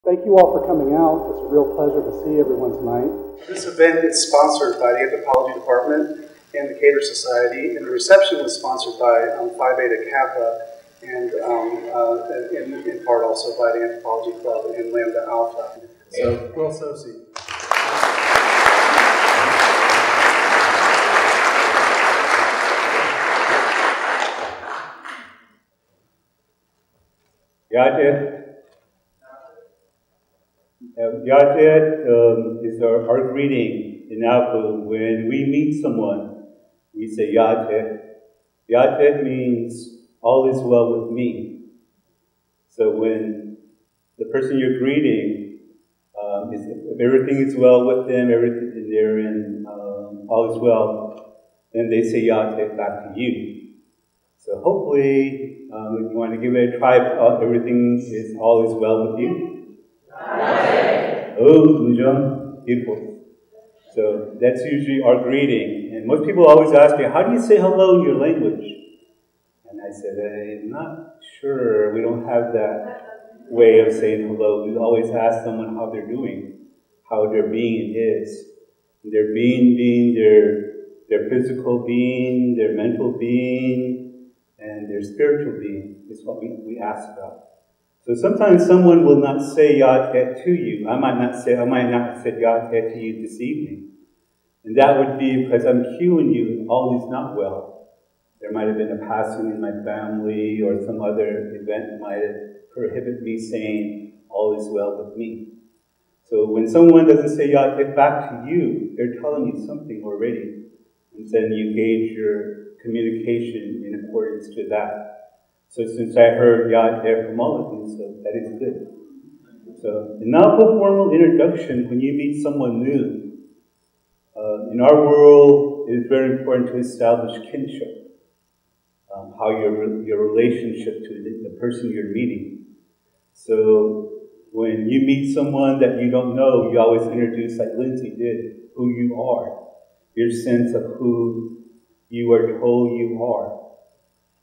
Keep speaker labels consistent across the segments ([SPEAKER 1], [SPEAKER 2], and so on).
[SPEAKER 1] Thank you all for coming out. It's a real pleasure to see everyone tonight. This event is sponsored by the Anthropology Department and the Cater Society, and the reception was sponsored by Phi Beta Kappa, and in part also by the Anthropology Club and Lambda Alpha. So, well, Sosi.
[SPEAKER 2] Yatet is our greeting in Navajo. When we meet someone, we say Yatet. Yatet means all is well with me. So when the person you're greeting, if everything is well with them, everything they're in, all is well, then they say Yatet back to you. So hopefully, if you want to give it a try, all is well with you. Oh, beautiful. So that's usually our greeting. And most people always ask me, how do you say hello in your language? And I said, I'm not sure. We don't have that way of saying hello. We always ask someone how they're doing, how their being is. Their being their physical being, their mental being, and their spiritual being is what we ask about. So sometimes someone will not say Yatet to you. I might not say Yatet to you this evening. And that would be because I'm cueing you, all is not well. There might have been a passing in my family or some other event might have prohibited me saying all is well with me. So when someone doesn't say Yatet back to you, they're telling you something already. And then you gauge your communication in accordance to that. So since I heard Yatet from all of you, so that is good. So in Navajo formal introduction, when you meet someone new, in our world, it is very important to establish kinship. How your relationship to the person you're meeting. So when you meet someone that you don't know, you always introduce, like Lindsay did, who you are, your sense of who you are told you are.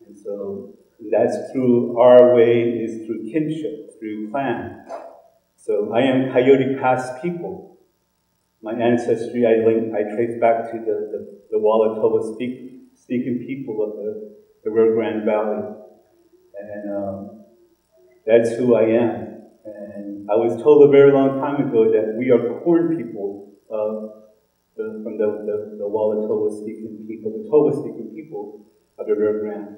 [SPEAKER 2] And so that's through our way, is through kinship, through clan. So I am Coyote Pass people. My ancestry, I trace back to the Walatowa speaking people of the Rio Grande Valley. And that's who I am. And I was told a very long time ago that we are corn people from the Walatowa speaking people, the Towa speaking people of the Rio Grande.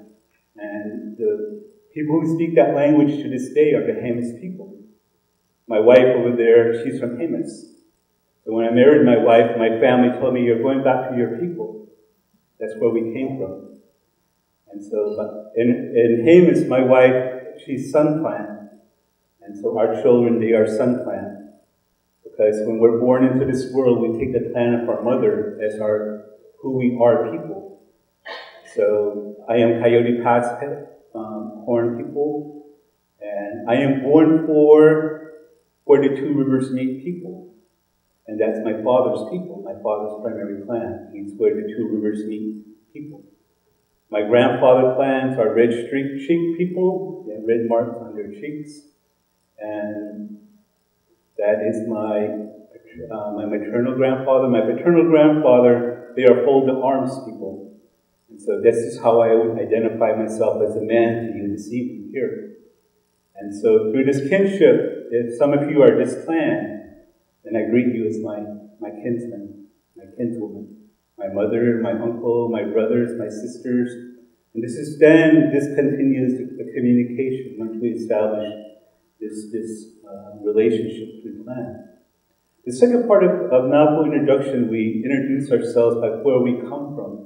[SPEAKER 2] And the people who speak that language to this day are the Jemez people. My wife over there, she's from Jemez. So when I married my wife, my family told me, you're going back to your people. That's where we came from. And so, in Jemez, my wife, she's Sun Clan. And so our children, they are Sun Clan. Because when we're born into this world, we take the clan of our mother as who we are people. So I am Coyote Pass Horn people. And I am born for where the two rivers meet people. And that's my father's people, my father's primary clan. He's where the two rivers meet people. My grandfather's clans are red streak cheek people. They have red marks on their cheeks. And that is my maternal grandfather. My paternal grandfather, they are folded arms people. And so this is how I would identify myself as a man to you this evening here. And so through this kinship, if some of you are this clan, then I greet you as my kinsman, my kinswoman, my mother, my uncle, my brothers, my sisters. And this continues the communication once we establish this relationship through clan. The second part of Navajo introduction, we introduce ourselves by where we come from.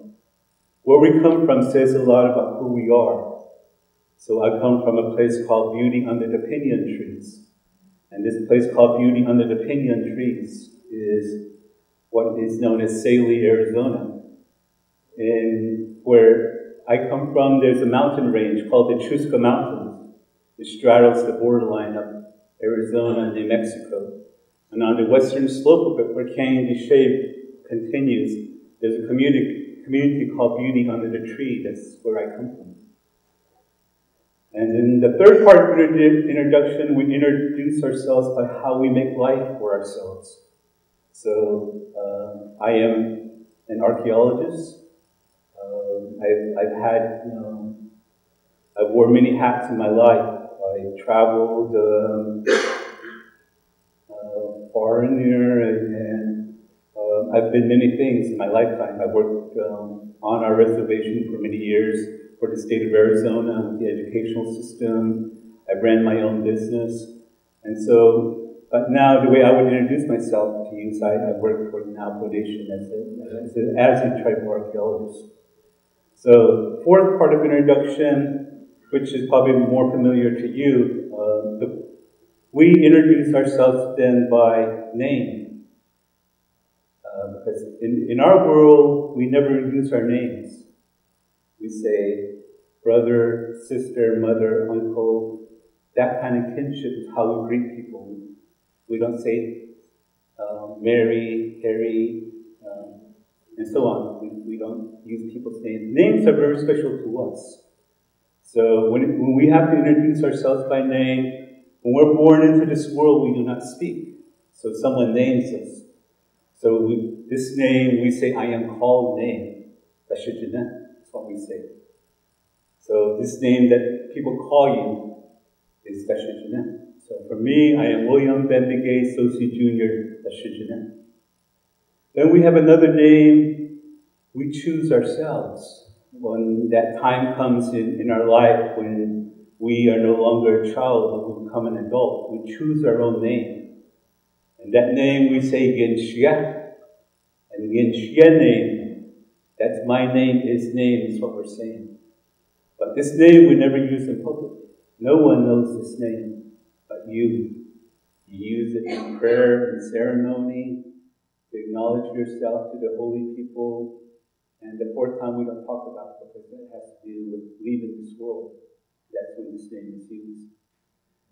[SPEAKER 2] Where we come from says a lot about who we are. So I come from a place called Beauty Under the Pinyon Trees. And this place called Beauty Under the Pinyon Trees is what is known as Saley, Arizona. And where I come from, there's a mountain range called the Chusca Mountains. It straddles the borderline of Arizona and New Mexico. And on the western slope of it, where Canyon de Chelly continues, there's a community called Beauty Under the Tree. That's where I come from. And in the third part of the introduction, we introduce ourselves by how we make life for ourselves. So I am an archaeologist. I've worn many hats in my life. I traveled far and near, and I've been many things in my lifetime. I worked on our reservation for many years for the state of Arizona with the educational system. I ran my own business. And so now the way I would introduce myself to you is I work for the Navajo Foundation as a tribal archaeologist. So fourth part of introduction, which is probably more familiar to you, we introduce ourselves then by name. Because in our world, we never introduce our names. We say brother, sister, mother, uncle. That kind of kinship is how we greet people. We don't say Mary, Harry, and so on. We don't use people's names. Names are very special to us. So when we have to introduce ourselves by name, when we're born into this world, we do not speak. So someone names us. So this name, we say, I am called name. That's what we say. So this name that people call you is Dashijinan. So for me, I am William Bendigay Sosi Jr. Dashijinan. Then we have another name we choose ourselves. When that time comes in our life when we are no longer a child, but we become an adult, we choose our own name. And that name we say Genshia. And Genshia name, that's my name, his name is what we're saying. But this name we never use in public. No one knows this name but you. You use it in prayer and ceremony to acknowledge yourself to the holy people. And the fourth time we don't talk about it because that has to do with leaving this world. That's when this name is used.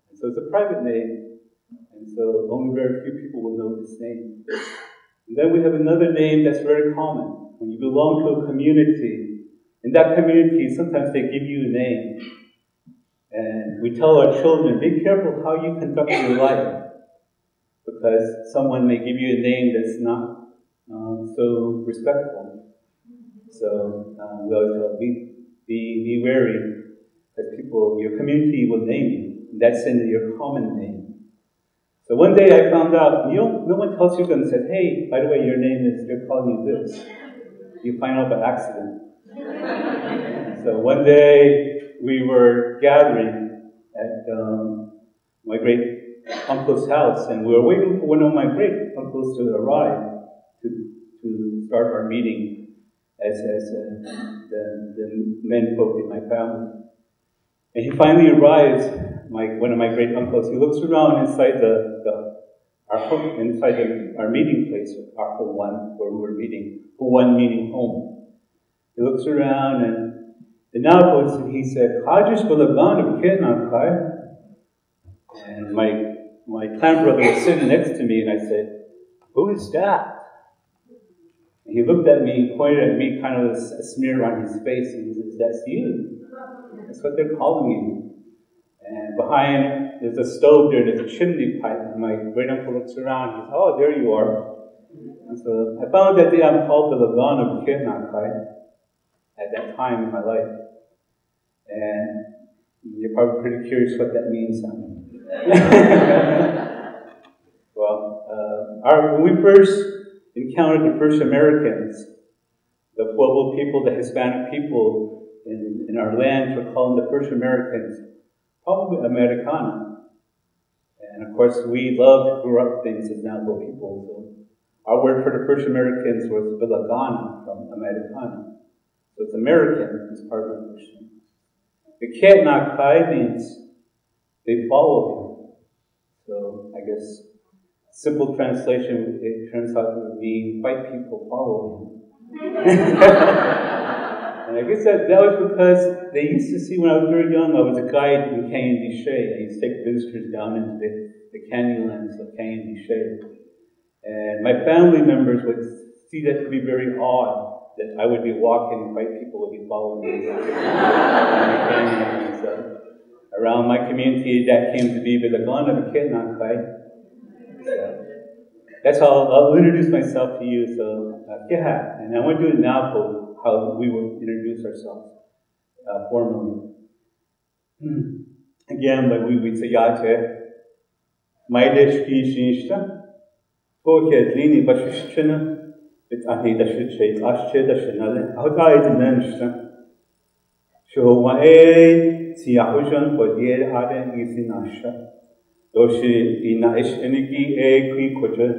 [SPEAKER 2] And so it's a private name, and so only very few people will know this name. And then we have another name that's very common. When you belong to a community, in that community, sometimes they give you a name. And we tell our children, be careful how you conduct your life, because someone may give you a name that's not so respectful. So we always tell them, be wary, because your community will name you. And that's in your common name. So one day I found out, no one tells you and says, hey, by the way, your name is, they're calling you this. You find out by accident. So one day we were gathering at my great uncle's house, and we were waiting for one of my great uncles to arrive to start our meeting as the men folk in my family. And he finally arrives, one of my great uncles. He looks around inside our meeting place, our H1, where we were meeting, H1 meaning home. He looks around and now he said, and my clan brother was sitting next to me, and I said, who is that? And he looked at me, pointed at me, kind of a smear on his face, and he says, that's you. That's what they're calling you. And behind, there's a stove there, there's a chimney pipe, and my great uncle looks around, he says, oh, there you are. And so I found that day I'm called the Lagan of Kirnakai at that time in my life. And you're probably pretty curious what that means. Well, when we first encountered the first Americans, the Pueblo people, the Hispanic people in our land, were calling the first Americans probably Americana. And of course, we love to grow up things as Navajo people. So our word for the first Americans was Vilagana from Americana. So it's American as part of the first name. The Ketnakai means they follow him. So I guess simple translation, it turns out to mean white people follow him. And I guess that was because they used to see when I was very young, I was a guide in Canyon de Chelly. I used to take visitors down into the canyonlands of Canyon de Chelly. And my family members would see that to be very odd, that I would be walking and white people would be following me. around my community that came to be Bilagana Kitnakai. So that's how I'll introduce myself to you. So, and I want to do it now for how we will introduce ourselves formally. Again, but we would say Yache, Maidesh Kishishta, Poket Lini Bashishchina, it's Ahida Shitche, Ashche, the Shanale, Hotide Nenshta, Showae, Siahujan, Bodier Ade, Isinasha, Doshi, Ina Ish Enigi, E, Qui Koja,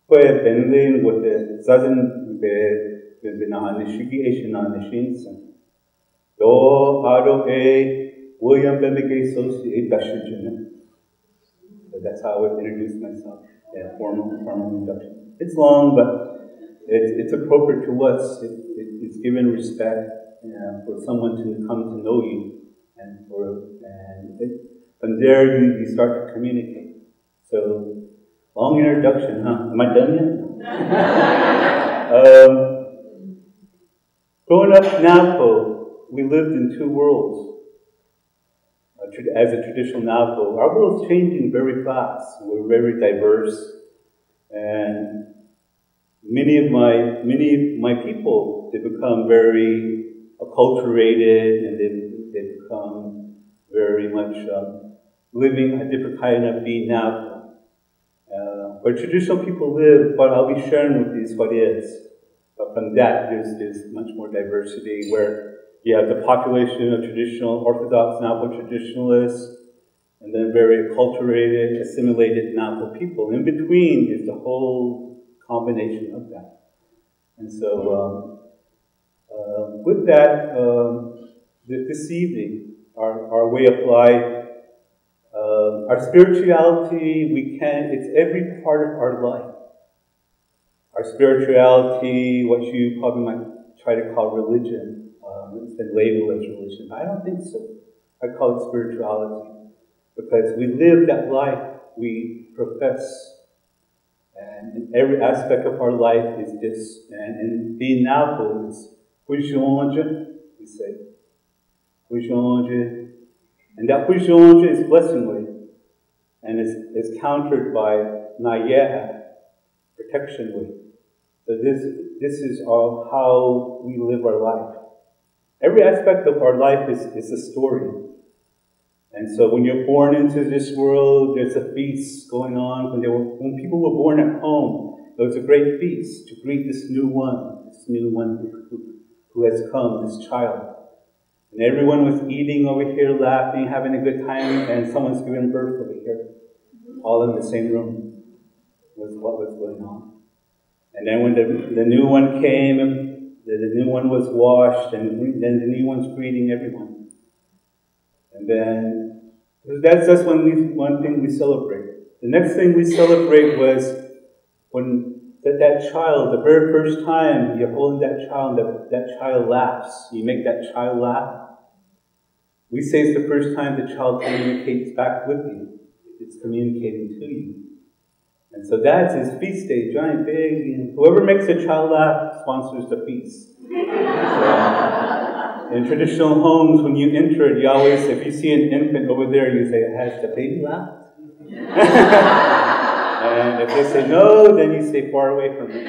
[SPEAKER 2] Kwe Benlin, with the Zazan Be Binanishiki, Eshinanishins, Do Ado E, William Bemike Associate Dashijin. So that's how I would introduce myself. Yeah, formal introduction. It's long, but it's appropriate to us. It's given respect for someone to come to know you, and from there you start to communicate. So long introduction, huh? Am I done yet? Growing up in Navajo, we lived in two worlds. As a traditional Navajo, our world's changing very fast. We're very diverse, and many of my people, they become very acculturated, and they become very much living a different kind of being Navajo. Where traditional people live, what I'll be sharing with you is what is. But from that, there's much more diversity where you have the population of traditional Orthodox Navajo traditionalists, and then very acculturated, assimilated Navajo people. In between is the whole combination of that. And so, with that, this evening, our way of life, our spirituality, it's every part of our life. Our spirituality, what you probably might try to call religion, it's been labeled as religion, but I don't think so. I call it spirituality, because we live that life we profess, and in every aspect of our life is this. And being Navajo is Hujonja, we say. Hujonja. And that Hujonja is blessingly, and is countered by Nayeha, protection way. So this is how we live our life. Every aspect of our life is a story. And so when you're born into this world, there's a feast going on. When people were born at home, there was a great feast to greet this new one who has come, this child. And everyone was eating over here, laughing, having a good time, and someone's giving birth over here. All in the same room was what was going on. And then when the new one came, the new one was washed, and then the new one's greeting everyone. And then, that's one thing we celebrate. The next thing we celebrate was when that child, the very first time you're holding that child, that child laughs. You make that child laugh. We say it's the first time the child communicates back with you. It's communicating to you. And so that's his feast day, giant big, and whoever makes a child laugh sponsors the feast. So, in traditional homes, when you enter it, you always, if you see an infant over there, you say, has the baby laughed? And if they say no, then you stay far away from it.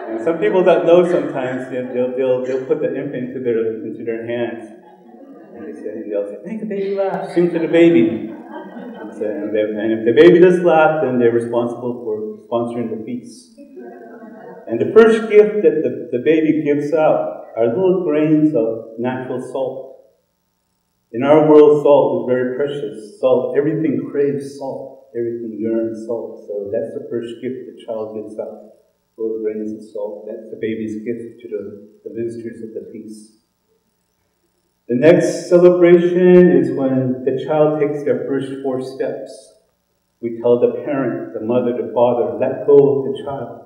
[SPEAKER 2] And some people that know sometimes, they'll put the infant into their hands. And they'll say, make the baby laugh, sing to the baby. And if the baby does laugh, then they're responsible for sponsoring the feast. And the first gift that the baby gives out are little grains of natural salt. In our world, salt is very precious. Salt, everything craves salt. Everything yearns salt. So that's the first gift the child gives out. Little grains of salt. That's the baby's gift to the visitors of the feast. The next celebration is when the child takes their first 4 steps. We tell the parent, the mother, the father, let go of the child.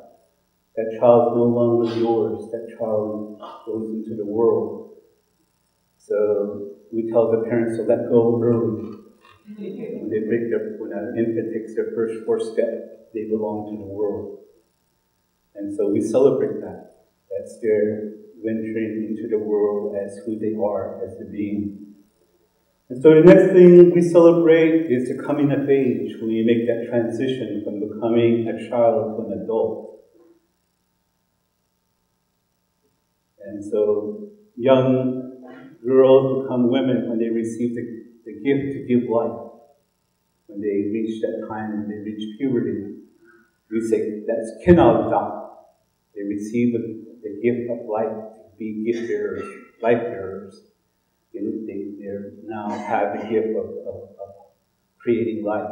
[SPEAKER 2] That child is no longer yours. That child goes into the world. So we tell the parents to let go early. When an infant takes their first 4 steps, they belong to the world. And so we celebrate that. That's their venturing into the world as who they are, as the being. And so the next thing we celebrate is the coming of age, when you make that transition from becoming a child to an adult. And so young girls become women when they receive the gift to give life. When they reach that time, when they reach puberty, we say that's kinalda. They receive the gift of life to be gift bearers, life bearers. They now have the gift of creating life.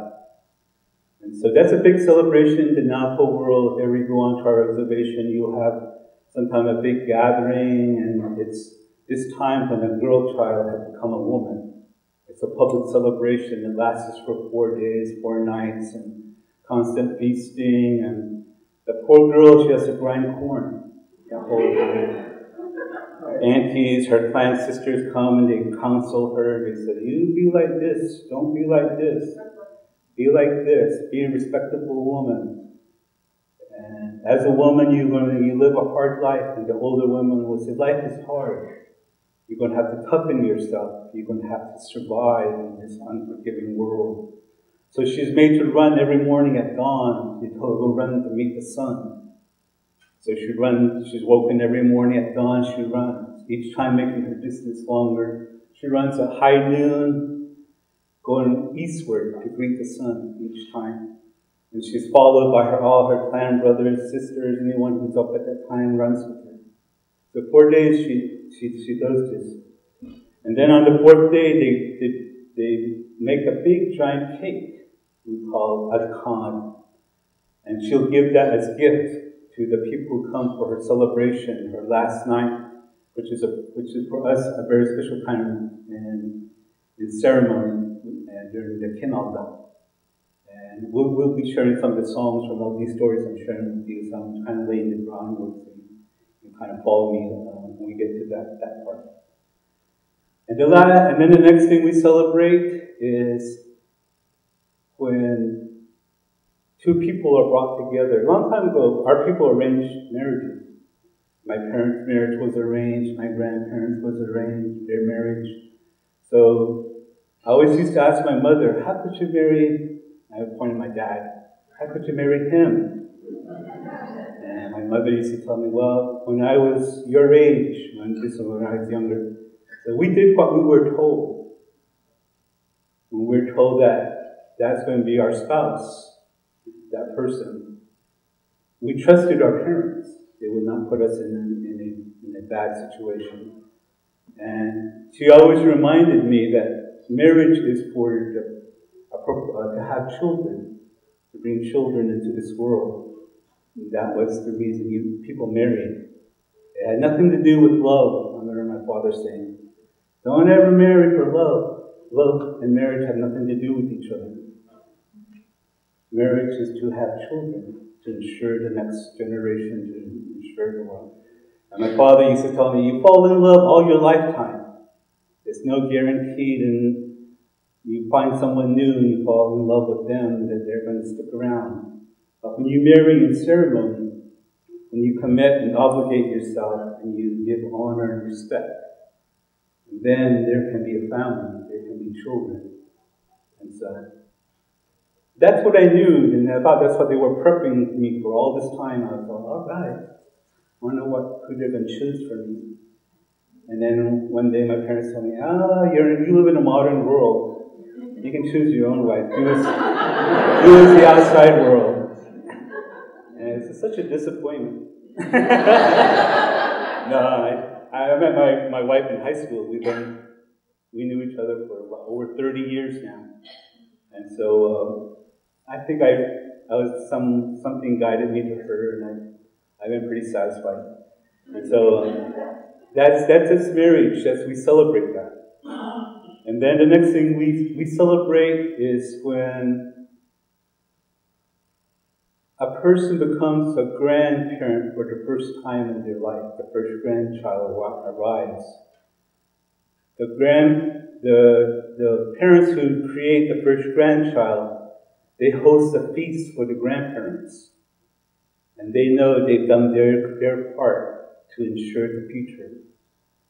[SPEAKER 2] And so that's a big celebration in the Navajo world. If ever you go onto our reservation, you'll have sometimes a big gathering, and it's this time when a girl child has become a woman. It's a public celebration that lasts for 4 days, 4 nights, and constant feasting. And the poor girl, she has to grind corn. Her aunties, her clan sisters come and they counsel her. They say, you be like this, don't be like this. Be like this, be a respectable woman. And as a woman, you live a hard life. And the older women will say, life is hard. You're going to have to toughen yourself. You're going to have to survive in this unforgiving world. So she's made to run every morning at dawn. They told her, go run to meet the sun. So she's woken every morning at dawn, she runs. Each time making her distance longer. She runs at high noon, going eastward to greet the sun each time. And she's followed by all her clan brothers, sisters, anyone who's up at that time runs with her. So 4 days she does this. And then on the 4th day, they make a big giant cake we call adkan. And she'll give that as gift to the people who come for her celebration, her last night, which is for us a very special time in ceremony and during the kinalda. And we'll be sharing some of the songs from all these stories I'm sharing with you, so I'm kind of laying the groundwork so you kind of follow me when we get to that part. And then the next thing we celebrate is when 2 people are brought together. A long time ago, our people arranged marriages. My parents' marriage was arranged, my grandparents' was arranged, their marriage. So I always used to ask my mother, how could you marry, I pointed my dad, how could you marry him? And my mother used to tell me, well, when I was your age, when I was younger, so we did what we were told. When we were told that that's going to be our spouse, that person, we trusted our parents. They would not put us in a bad situation. And she always reminded me that marriage is for to have children, to bring children into this world. And that was the reason people married. It had nothing to do with love. I remember my father saying, don't ever marry for love. Love and marriage have nothing to do with each other. Marriage is to have children, to ensure the next generation, to ensure the world. And my father used to tell me, you fall in love all your lifetime. There's no guarantee that you find someone new and you fall in love with them, that they're going to stick around. But when you marry in ceremony, when you commit and obligate yourself and you give honor and respect, then there can be a family, there can be children. And so that's what I knew, and I thought that's what they were prepping me for all this time. I thought, all right, I wonder who they're going to choose for me. And then one day my parents told me, you live in a modern world. You can choose your own wife. You was the outside world. And it's such a disappointment. No, I met my wife in high school. We knew each other for over 30 years now. And so I think I was something guided me to her, and I've been pretty satisfied. And so that's this marriage. We celebrate that. And then the next thing we celebrate is when a person becomes a grandparent for the first time in their life. The first grandchild arrives. The parents who create the first grandchild, they host a feast for the grandparents. And they know they've done their part to ensure the future.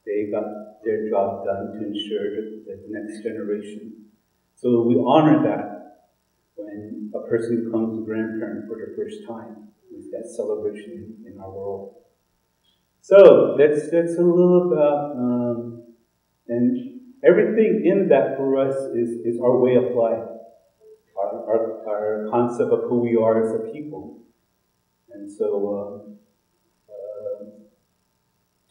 [SPEAKER 2] they got their job done to ensure the next generation. So we honor that when a person becomes a grandparent for the first time, with that celebration in our world. So that's a little about, and everything in that for us is our way of life, our concept of who we are as a people. And so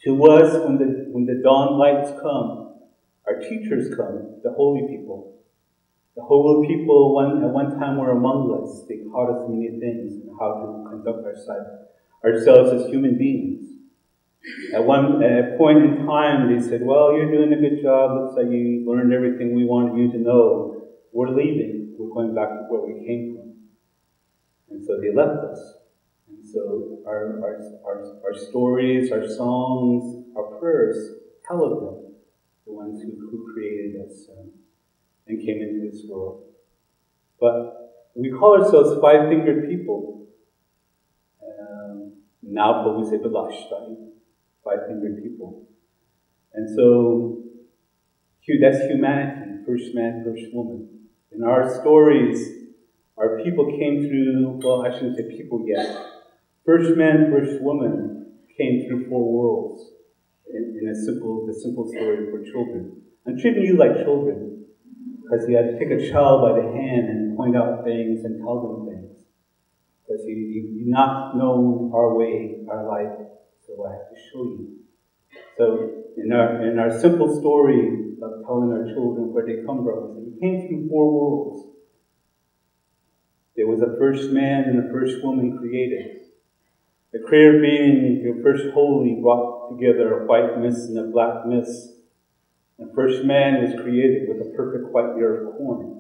[SPEAKER 2] to us, when the dawn lights come, our teachers come, the holy people. The holy people at one time were among us. They taught us many things and how to conduct ourselves as human beings. At a point in time, they said, well, you're doing a good job. Looks like you learned everything we wanted you to know. We're leaving. We're going back to where we came from. And so they left us. And so our stories, our songs, our prayers tell of them, the ones who created us and came into this world. But we call ourselves five-fingered people. Navajo, we say Belashtai, five-fingered people. And so that's humanity, first man, first woman. In our stories, our people came through, well, I shouldn't say people yet. First man, first woman came through four worlds in the simple story for children. I'm treating you like children, because you had to take a child by the hand and point out things and tell them things. Because you've not known our way, our life, so I have to show you. So in our simple story of telling our children where they come from, we came through four worlds. There was a first man and a first woman created. The creator being, the first holy, brought together a white mist and a black mist. The first man was created with a perfect white ear of corn.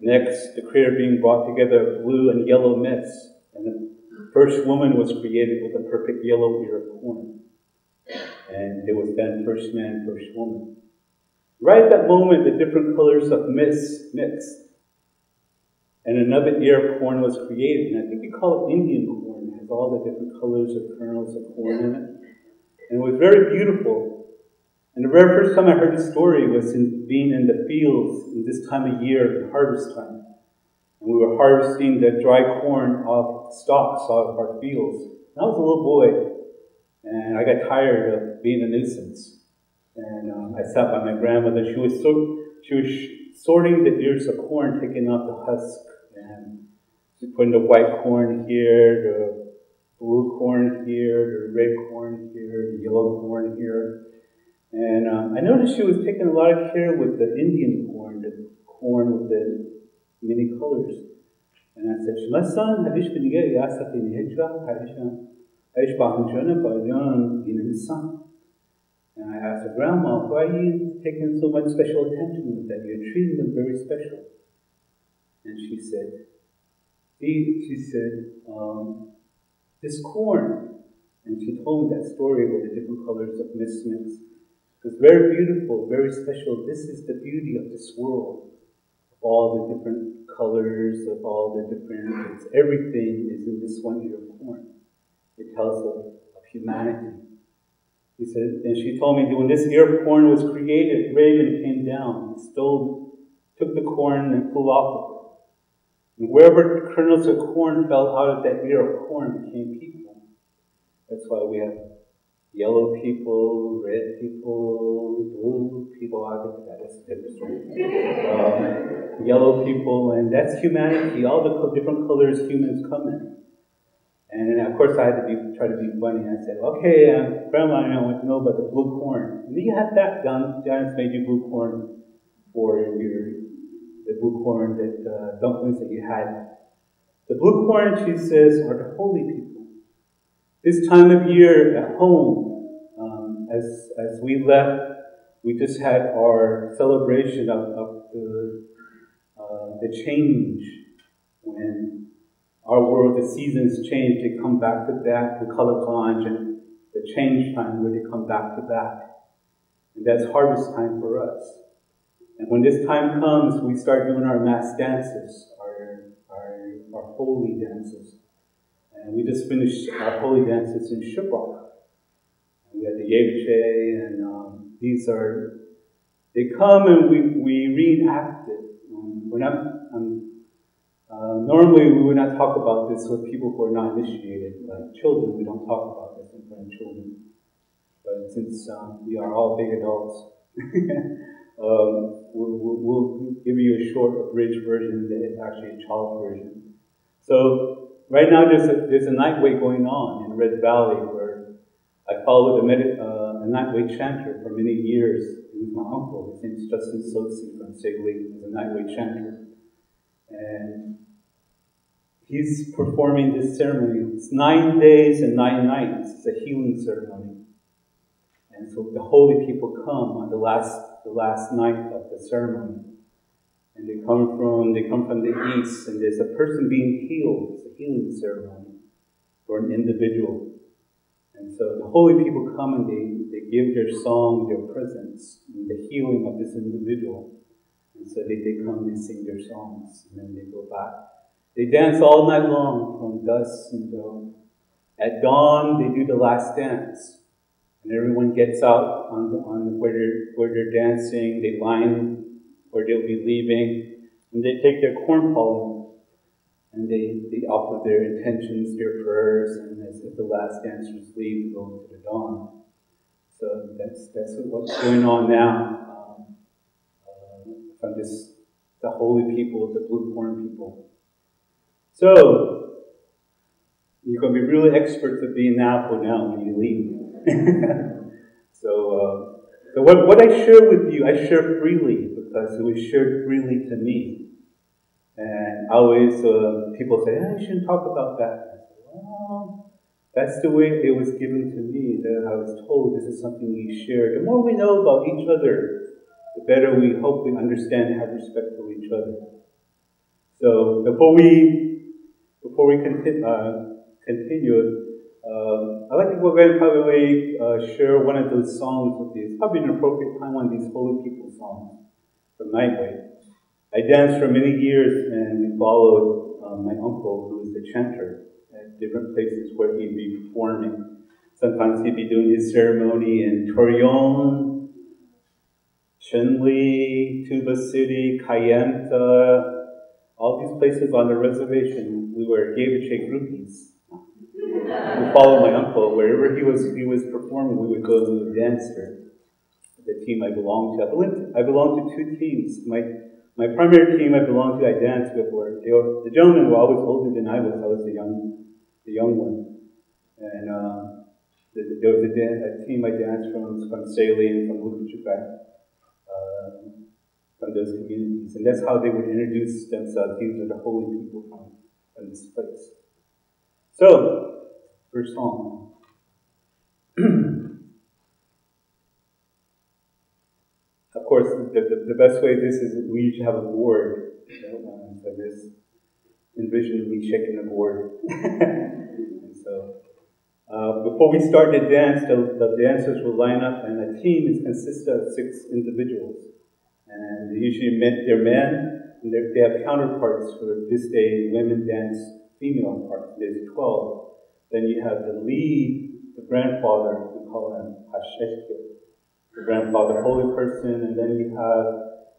[SPEAKER 2] Next, the creator being brought together a blue and yellow mist. And the first woman was created with a perfect yellow ear of corn. And it was then first man, first woman. Right at that moment, the different colors of mist mixed. And another ear of corn was created. And I think we call it Indian corn. It has all the different colors of kernels of corn in it. And it was very beautiful. And the very first time I heard the story was being in the fields in this time of year, harvest time. And we were harvesting the dry corn off the stalks off our fields. And I was a little boy. And I got tired of being a nuisance. And I sat by my grandmother. She was sorting the ears of corn, taking off the husk. And she putting the white corn here, the blue corn here, the red corn here, the yellow corn here. And I noticed she was taking a lot of care with the Indian corn, the corn with the many colors. And I said, my son, and I asked her, Grandma, why are you taking so much special attention with them? You're treating them very special. And she said, this corn. And she told me that story with the different colors of mist mix. It was very beautiful, very special. This is the beauty of this world. Of all the different colors, of all the different, everything is in this one ear of corn. It tells of humanity. He said, and she told me that when this ear of corn was created, Raven came down and took the corn and flew off of it. And wherever the kernels of corn fell out of that ear of corn became people. That's why we have yellow people, red people, blue people. I think that's a different story. Yellow people, and that's humanity. All the different colors humans come in. And then, of course, I had to try to be funny. I said, okay, Grandma, I want to know about the blue corn. And you had that done. Janice made you blue corn for the blue corn, that dumplings that you had. The blue corn, she says, are the holy people. This time of year at home, as we left, we just had our celebration of the change when our world, the seasons change, they come back to back, the color ganj, and the change time where they come back to back. And that's harvest time for us. And when this time comes, we start doing our mass dances, our holy dances. And we just finished our holy dances in Shiprock. We had the Yeviche, and they come and we reenact it. Normally we would not talk about this with people who are not initiated. Like children, we don't talk about this in front of children. But since we are all big adults, we'll give you a short, abridged version that is actually a child version. So right now there's a night way going on in Red Valley where I followed a night way chanter for many years. He was my uncle. His name is Justin Sosi from Sigley. He's a night way chanter. And he's performing this ceremony. It's 9 days and 9 nights. It's a healing ceremony. And so the holy people come on the last night of the ceremony. And they come from the east, and there's a person being healed. It's a healing ceremony for an individual. And so the holy people come and they give their song, their presence, and the healing of this individual. And so they come and sing their songs, and then they go back. They dance all night long from dusk until at dawn. They do the last dance, and everyone gets out on where they're dancing. They line where they'll be leaving, and they take their corn pollen and they offer their intentions, their prayers, and as if the last dancers leave to go into the dawn. So that's what's going on now from the holy people, the blue corn people. So you're going to be really experts at being Navajo now when you leave. So what I share with you, I share freely because it was shared freely to me. And always people say, you shouldn't talk about that. I say, well, that's the way it was given to me. That I was told this is something we share. The more we know about each other, the better we hopefully understand and have respect for each other. So before we continue, I'd like to go ahead and probably share one of those songs with you. It's probably an appropriate time, one of these holy people songs from Nightway. I danced for many years, and we followed my uncle, who was the chanter, at different places where he'd be performing. Sometimes he'd be doing his ceremony in Torreon, Chenli, Tuba City, Kayenta, all these places on the reservation. We were Yeviche groupies. We followed my uncle wherever he was performing. We would go to the dance there. The team I belonged to. I belonged to two teams. My primary team I belonged to, I danced with, the gentlemen were always older than I was. I was the young one. And there was a team I danced from Saley and from Lukuchukai, from those communities. And that's how they would introduce themselves. These are the holy people from this place. So, first song. Of course, the best way this is, we usually have a board. So this, envision me shaking the board. And so, before we start the dance, the dancers will line up, and a team consists of 6 individuals. And they're men, and they have counterparts for this day, women dance female parts. There's 12. Then you have the lead, the grandfather, we call him Hasheshke. The grandfather, holy person, and then you have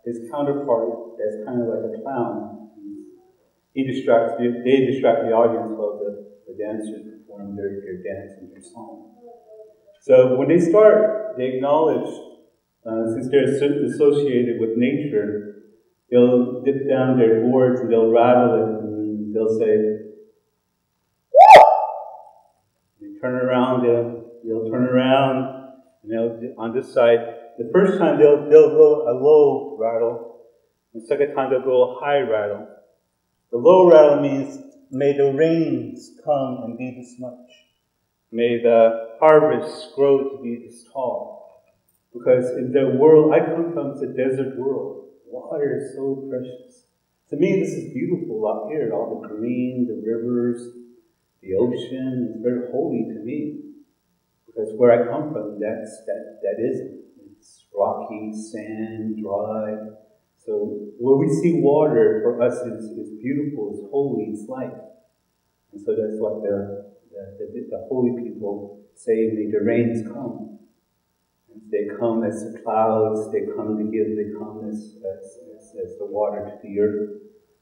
[SPEAKER 2] his counterpart that's kind of like a clown. They distract the audience while the dancers perform their dance and their song. So when they start, they acknowledge, since they're associated with nature, they'll dip down their boards and they'll rattle it and they'll say, they turn around, they'll turn around. On this side, the first time they'll go a low rattle, the second time they'll go a high rattle. The low rattle means, may the rains come and be this much. May the harvest grow to be this tall. Because in the world I come from, it's a desert world. Water is so precious. To me, this is beautiful out here. All the green, the rivers, the ocean. It's very holy to me. Because where I come from, that isn't. It's rocky, sand, dry. So where we see water, for us, is beautiful, it's holy, it's life. And so that's what the holy people say, may the rains come. And they come as the clouds, they come as the water to the earth,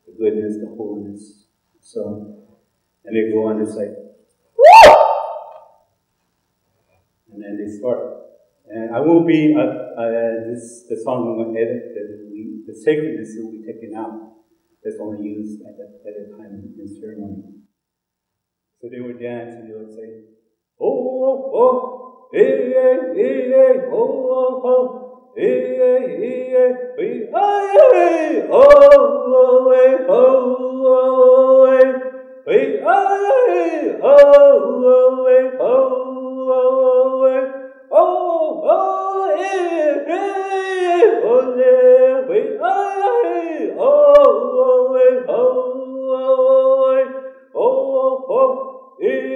[SPEAKER 2] the goodness, the holiness. So, and they go on to say, and then they start. And I will be, the song I'm going to edit, the sacredness will be taken out. That's only used at a time in ceremony. So they would dance and they would say, oh, oh, oh, hey, hey, hey, hey, oh, oh, oh, hey, hey, hey, hey, hey, hey, oh, oh, hey, oh, oh, hey, hey, hey, oh, oh, hey, oh, oh, hey, oh, oh, hey, hey, oh, hey, hey, oh, hey, oh, hey, oh, oh, hey, oh, oh, hey,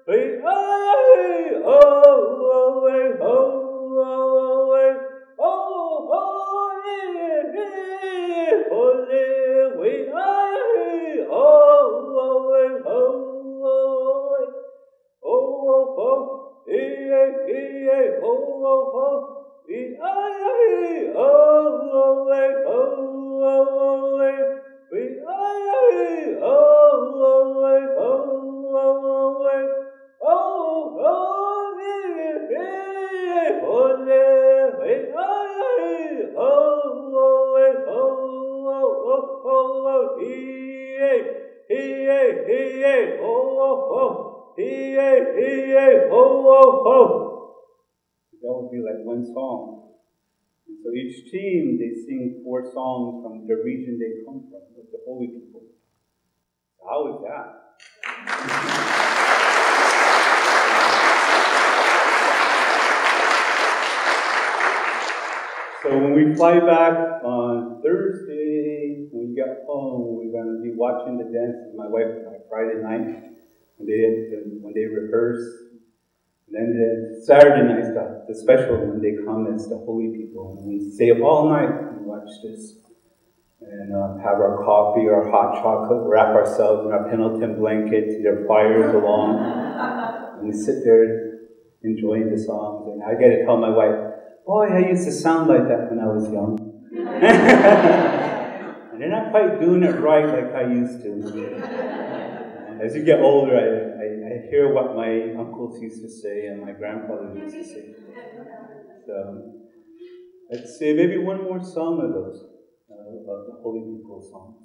[SPEAKER 2] we, oh, oh, hey, oh, hey, oh, oh, hey, oh, hey, oh, hey, oh, we, oh, hey, oh, hey, oh, that would be like one song. And so each team, they sing 4 songs from the region they come from, with the holy people. How is that? So when we fly back on Thursday, when we get home, we're going to be watching the dance with my wife on Friday night when they rehearse. And then the Saturday night stuff, the special when they come as the holy people. And we stay up all night and watch this. And have our coffee or hot chocolate, wrap ourselves in our Pendleton blankets, eat our fires along. And we sit there enjoying the songs. And I get to tell my wife, boy, I used to sound like that when I was young. And they're not quite doing it right like I used to. And as you get older, I hear what my uncles used to say and my grandfather used to say. So I'd say maybe one more song of those, of the holy people songs.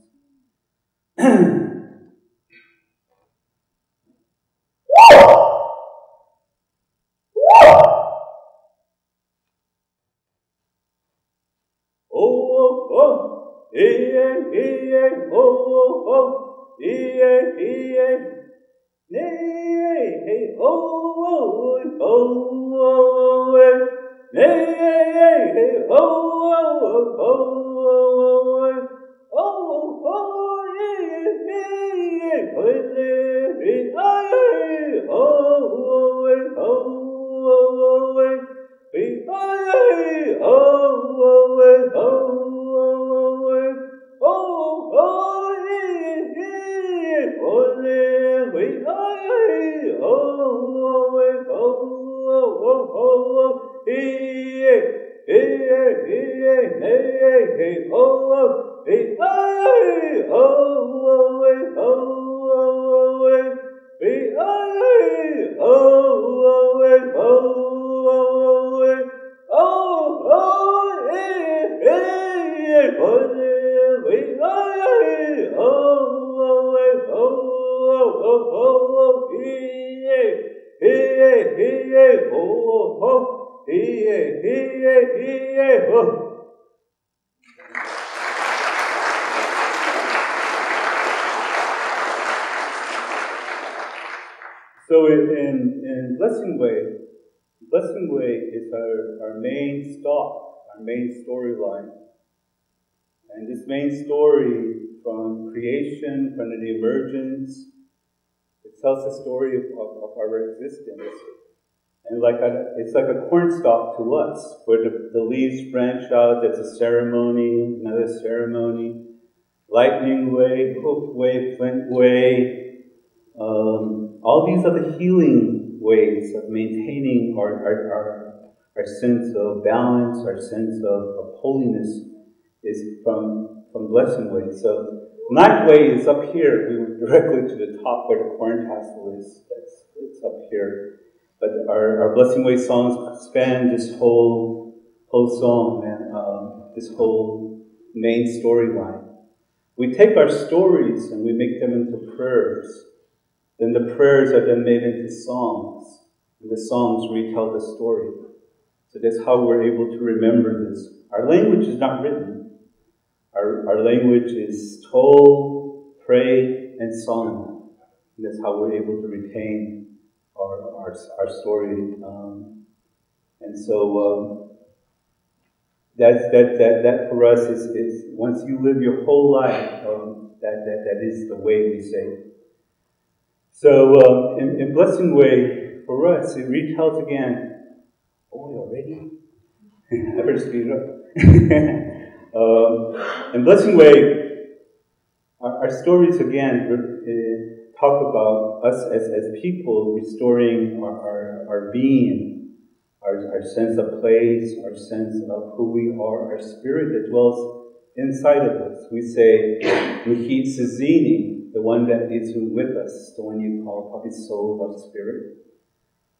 [SPEAKER 2] So in Blessing Way is our main stop, our main storyline. And this main story from creation, from the emergence, it tells the story of our existence. And it's like a cornstalk to us, where the leaves branch out. There's a ceremony, another ceremony, lightning way, hoof way, flint way. All these are the healing ways of maintaining our sense of balance, our sense of holiness is from blessing way. So night way is up here. We went directly to the top where the corn tassel is. It's up here. But our blessing way songs span this whole song and this whole main storyline. We take our stories and we make them into prayers. Then the prayers are then made into songs. And the songs retell the story. So that's how we're able to remember this. Our language is not written. Our language is told, prayed, and sung. And that's how we're able to retain our story. And so that for us is once you live your whole life, that is the way we say. So in Blessing Way, for us, it retells again. Oh, already? I better speed it up. In Blessing Way, our stories again talk about us as people restoring our being, our sense of place, our sense of who we are, our spirit that dwells inside of us. We say, Mihit Sazini, the one that is with us, the one you call probably soul or spirit.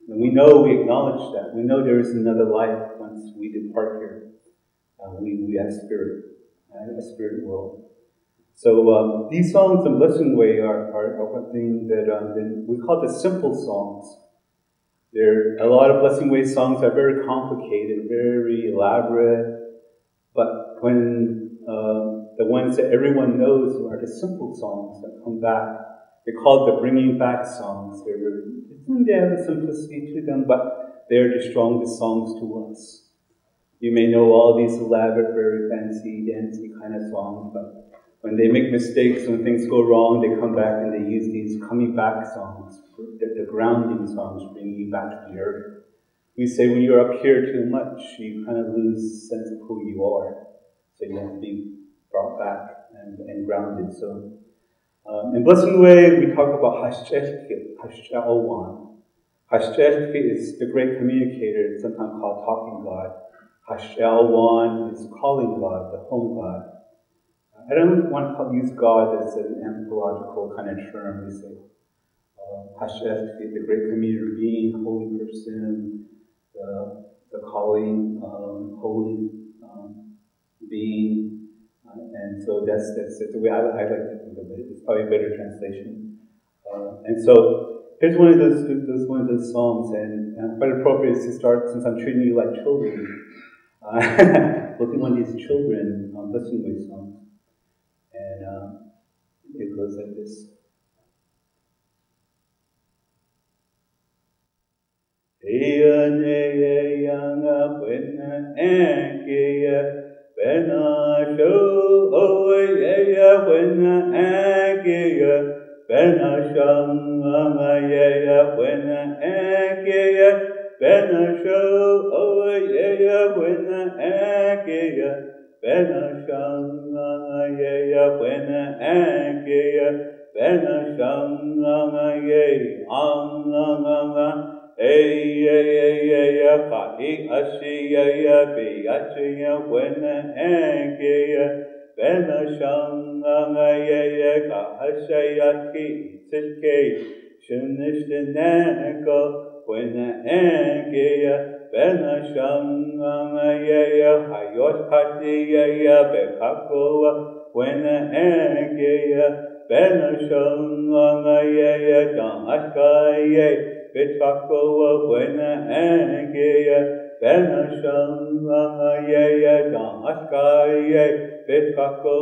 [SPEAKER 2] And we acknowledge that. We know there is another life once we depart here. We have spirit, a spirit world. So these songs in Blessing Way are one thing that we call the simple songs. A lot of Blessing Way songs are very complicated, very elaborate, but when the ones that everyone knows are the simple songs that come back, they're called the bringing back songs. They have a simplicity to them, but they're the strongest songs to us. You may know all these elaborate, very fancy, dancey kind of songs, but when they make mistakes, when things go wrong, they come back and they use these coming back songs, the grounding songs, bringing you back to the earth. We say when you're up here too much, you kind of lose sense of who you are. So you have to be brought back and grounded. So in Blessing Way, we talk about Hash'elwan. Hash'elwan is the great communicator, sometimes called talking God. Hash'elwan is calling God, the home God. I don't want to use God as an anthropological kind of term. We say Hash'elwan, the great communicator being, holy person, the calling, holy being. And so that's the way I like to think of it. It's probably a better translation. And so here's one of those songs, and quite appropriate to start since I'm treating you like children. We'll do one of these children Blessing Way songs, and it goes like this. Bena show ya when agia Bena shang ya when agia Bena show ya when agia Bena shang ya when agia Bena shang ya ya Kati ya Beachi ya when Angia Bena Shang ya Kahashayaki Silke Shunish the Nako when Angia Bena Shang ya Hayot Kati ya Bekako when Angia Bena Shang ya Damaska Bitwako when Angia Bena Shang ya Damaska Bitwako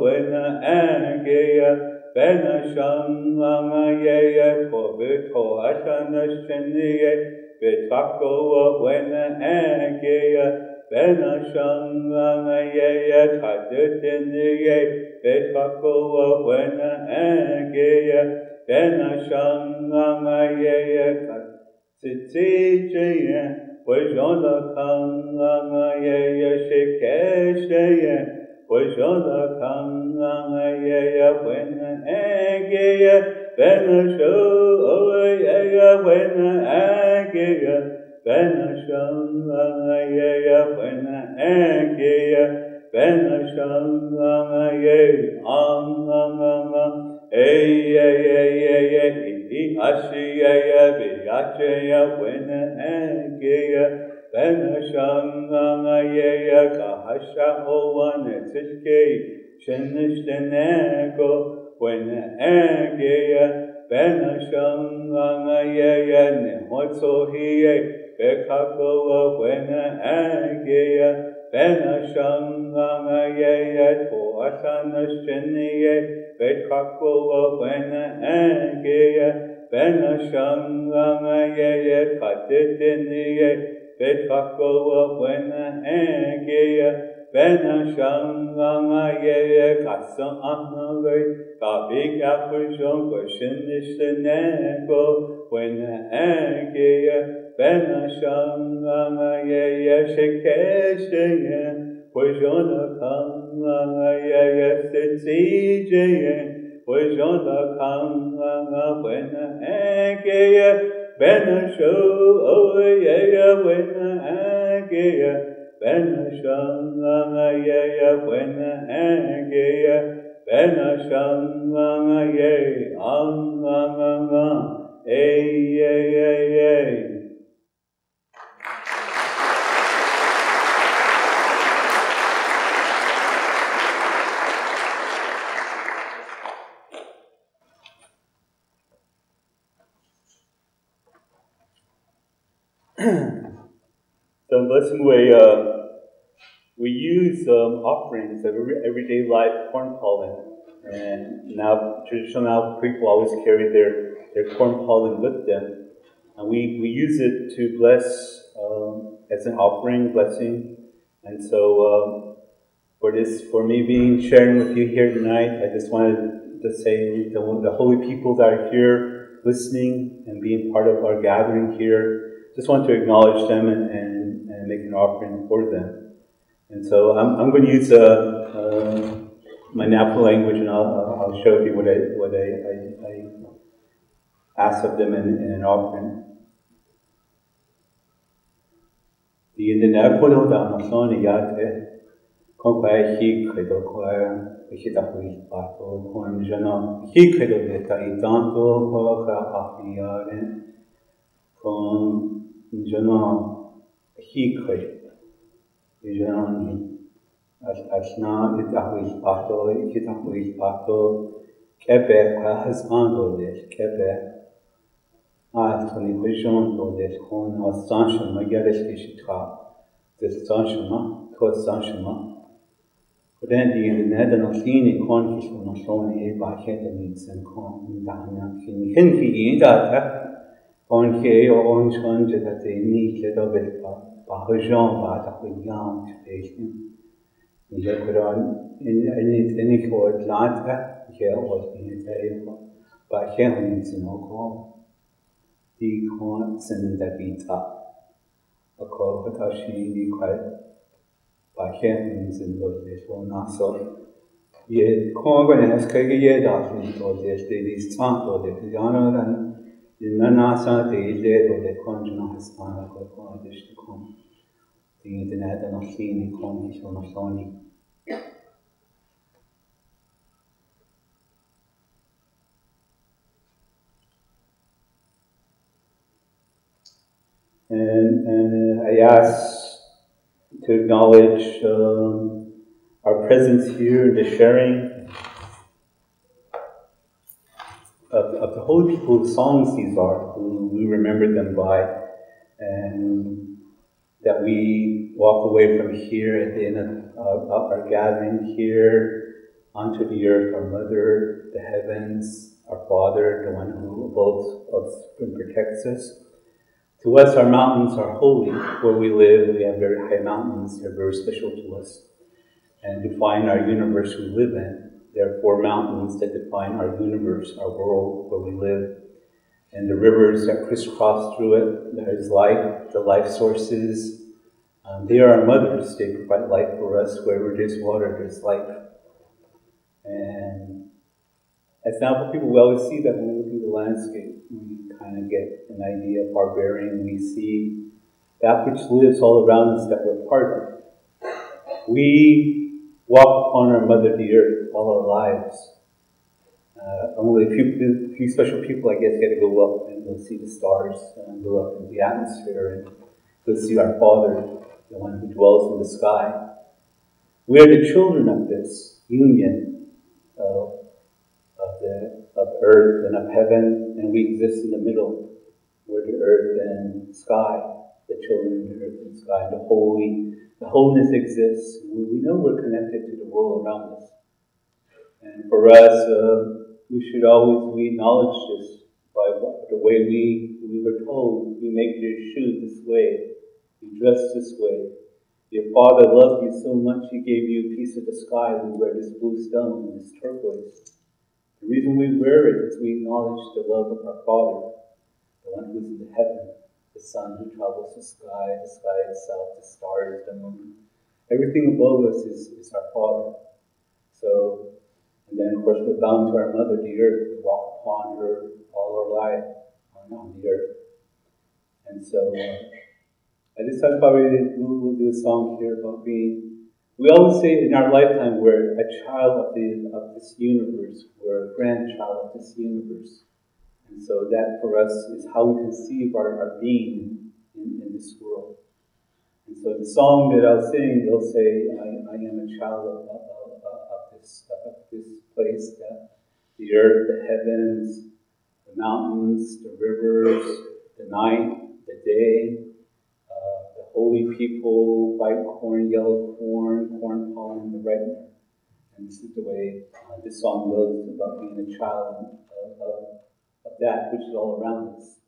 [SPEAKER 2] when Angia Bena Shang ya Tobito Ashana Shani Bitwako when Angia Bena Shang ya Tadutin Bitwako when Angia Bena Shang So in Blessing Way, we use offerings of everyday life corn pollen. And now, traditional Navajo people always carry their corn pollen with them. And we use it to bless as an offering, blessing. And so for me sharing with you here tonight, I just wanted to say the holy people that are here listening and being part of our gathering here, just want to acknowledge them and make an offering for them. And so I'm going to use my Navajo language, and I'll show you what I ask of them in an offering. The Navajo da Masoni Yate, Conquai he could acquire, which is a police battle, Conjano, he could have let a tanto, Coca Afiaren, Conjano, he could. Ashna itahuis pato, itahuis pato, Quebec has andoles, Quebec. Tony Vision doles, con a sanction, Magares Kishita, the sanction, to a sanction. But then the Netherlands scene conquest on a shown here by Headings and Con Dana, Hinky, that on here or on Shunja that they need little bit. Jean va with young station. You could on any for Atlanta, here was in a table, but here means no call. The corns and the beat up. A call, but she quite by here means in those days for not so. Yet, Congan has Kagayed out in those days, ladies, Santo, the Piano, and in Nanasa, the Ide, or the Conjuna has found a good dish to come. The internet and not seeing the condition on Sony. And I ask to acknowledge our presence here, the sharing of the holy people whose songs these are, who we remember them by, and that we walk away from here at the end of our gathering here onto the earth, our mother, the heavens, our Father, the one who abodes and protects us. To us, our mountains are holy. Where we live, we have very high mountains. They're very special to us and define our universe we live in. There are 4 mountains that define our universe, our world, where we live. and the rivers that crisscross through it. There is life, the life sources. They are our mothers. They provide life for us. Wherever there's water, there's life. And as Navajo people, we always see that when we look at the landscape. We kind of get an idea of our bearing. We see that which lives all around us that we're part of. We walk upon our mother, the earth, all our lives. Only a few special people, I guess, get to go up and go see the stars and go up in the atmosphere and go see our Father, the one who dwells in the sky. We are the children of this union of earth and of heaven, and we exist in the middle. We're the earth and sky, the children of the earth and sky. The wholeness exists. We know we're connected to the world around us. And for us, we acknowledge this by the way we were told. You make your shoe this way, you dress this way. Your Father loved you so much, He gave you a piece of the sky. We wear this blue stone, this turquoise. The reason we wear it is we acknowledge the love of our Father, the one who's in the heaven, the sun who travels the sky itself, the stars, the moon. Everything above us is our Father. So, and then of course we're bound to our mother, the earth. We walk upon her all our life on the earth. And so, I just thought probably we'll do a song here about being. We always say in our lifetime we're a child of this universe. We're a grandchild of this universe. And so that for us is how we conceive our being in this world. And so the song that I'll sing, they'll say, I am a child of this place, the earth, the heavens, the mountains, the rivers, the night, the day, the holy people, white corn, yellow corn, corn pollen, the red. And this is the way this song goes about being a child of that which is all around us.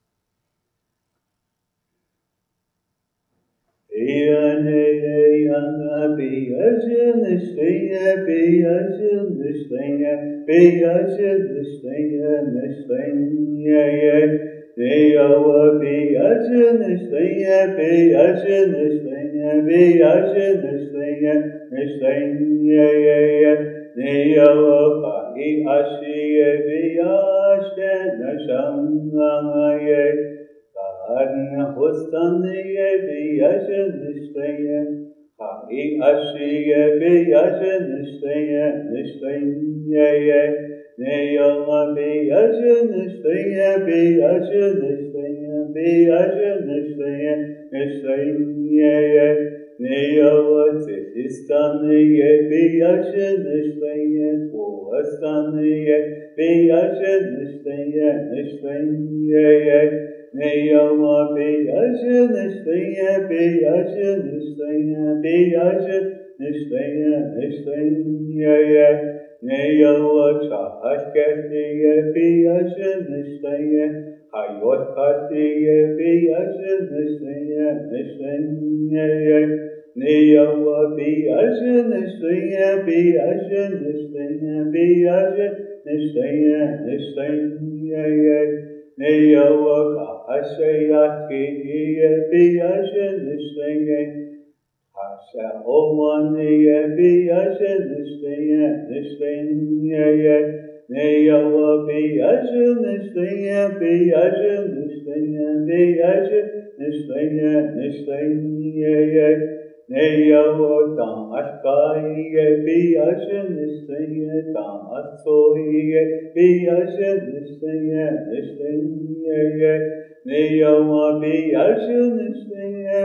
[SPEAKER 2] Adna hostaniye biyajnisteye, Kai ashiye biyajnisteye, nishteye, Neyama biyajnisteye, biyajnisteye, nishteye, Neyawa tifistaniye biyajnisteye, Tuastaniye biyajnisteye, nishteye, Neyama biyajnisteye, nishteye, Neyawa chahashkestiye biyajnisteye, Hayot kartiye biyajnisteye, nishteye, Neyawa biyajnisteye, nishteye, Neyawa kahashayatiye biyajnisteye, Hasha omaniye biyajnisteye, nishteye, Neyawa biyajnisteye, nishteye, Neyawa damashkaiye biyajnisteye, damassohiye biyajnisteye, nishteye, Neyawa biyajnisteye,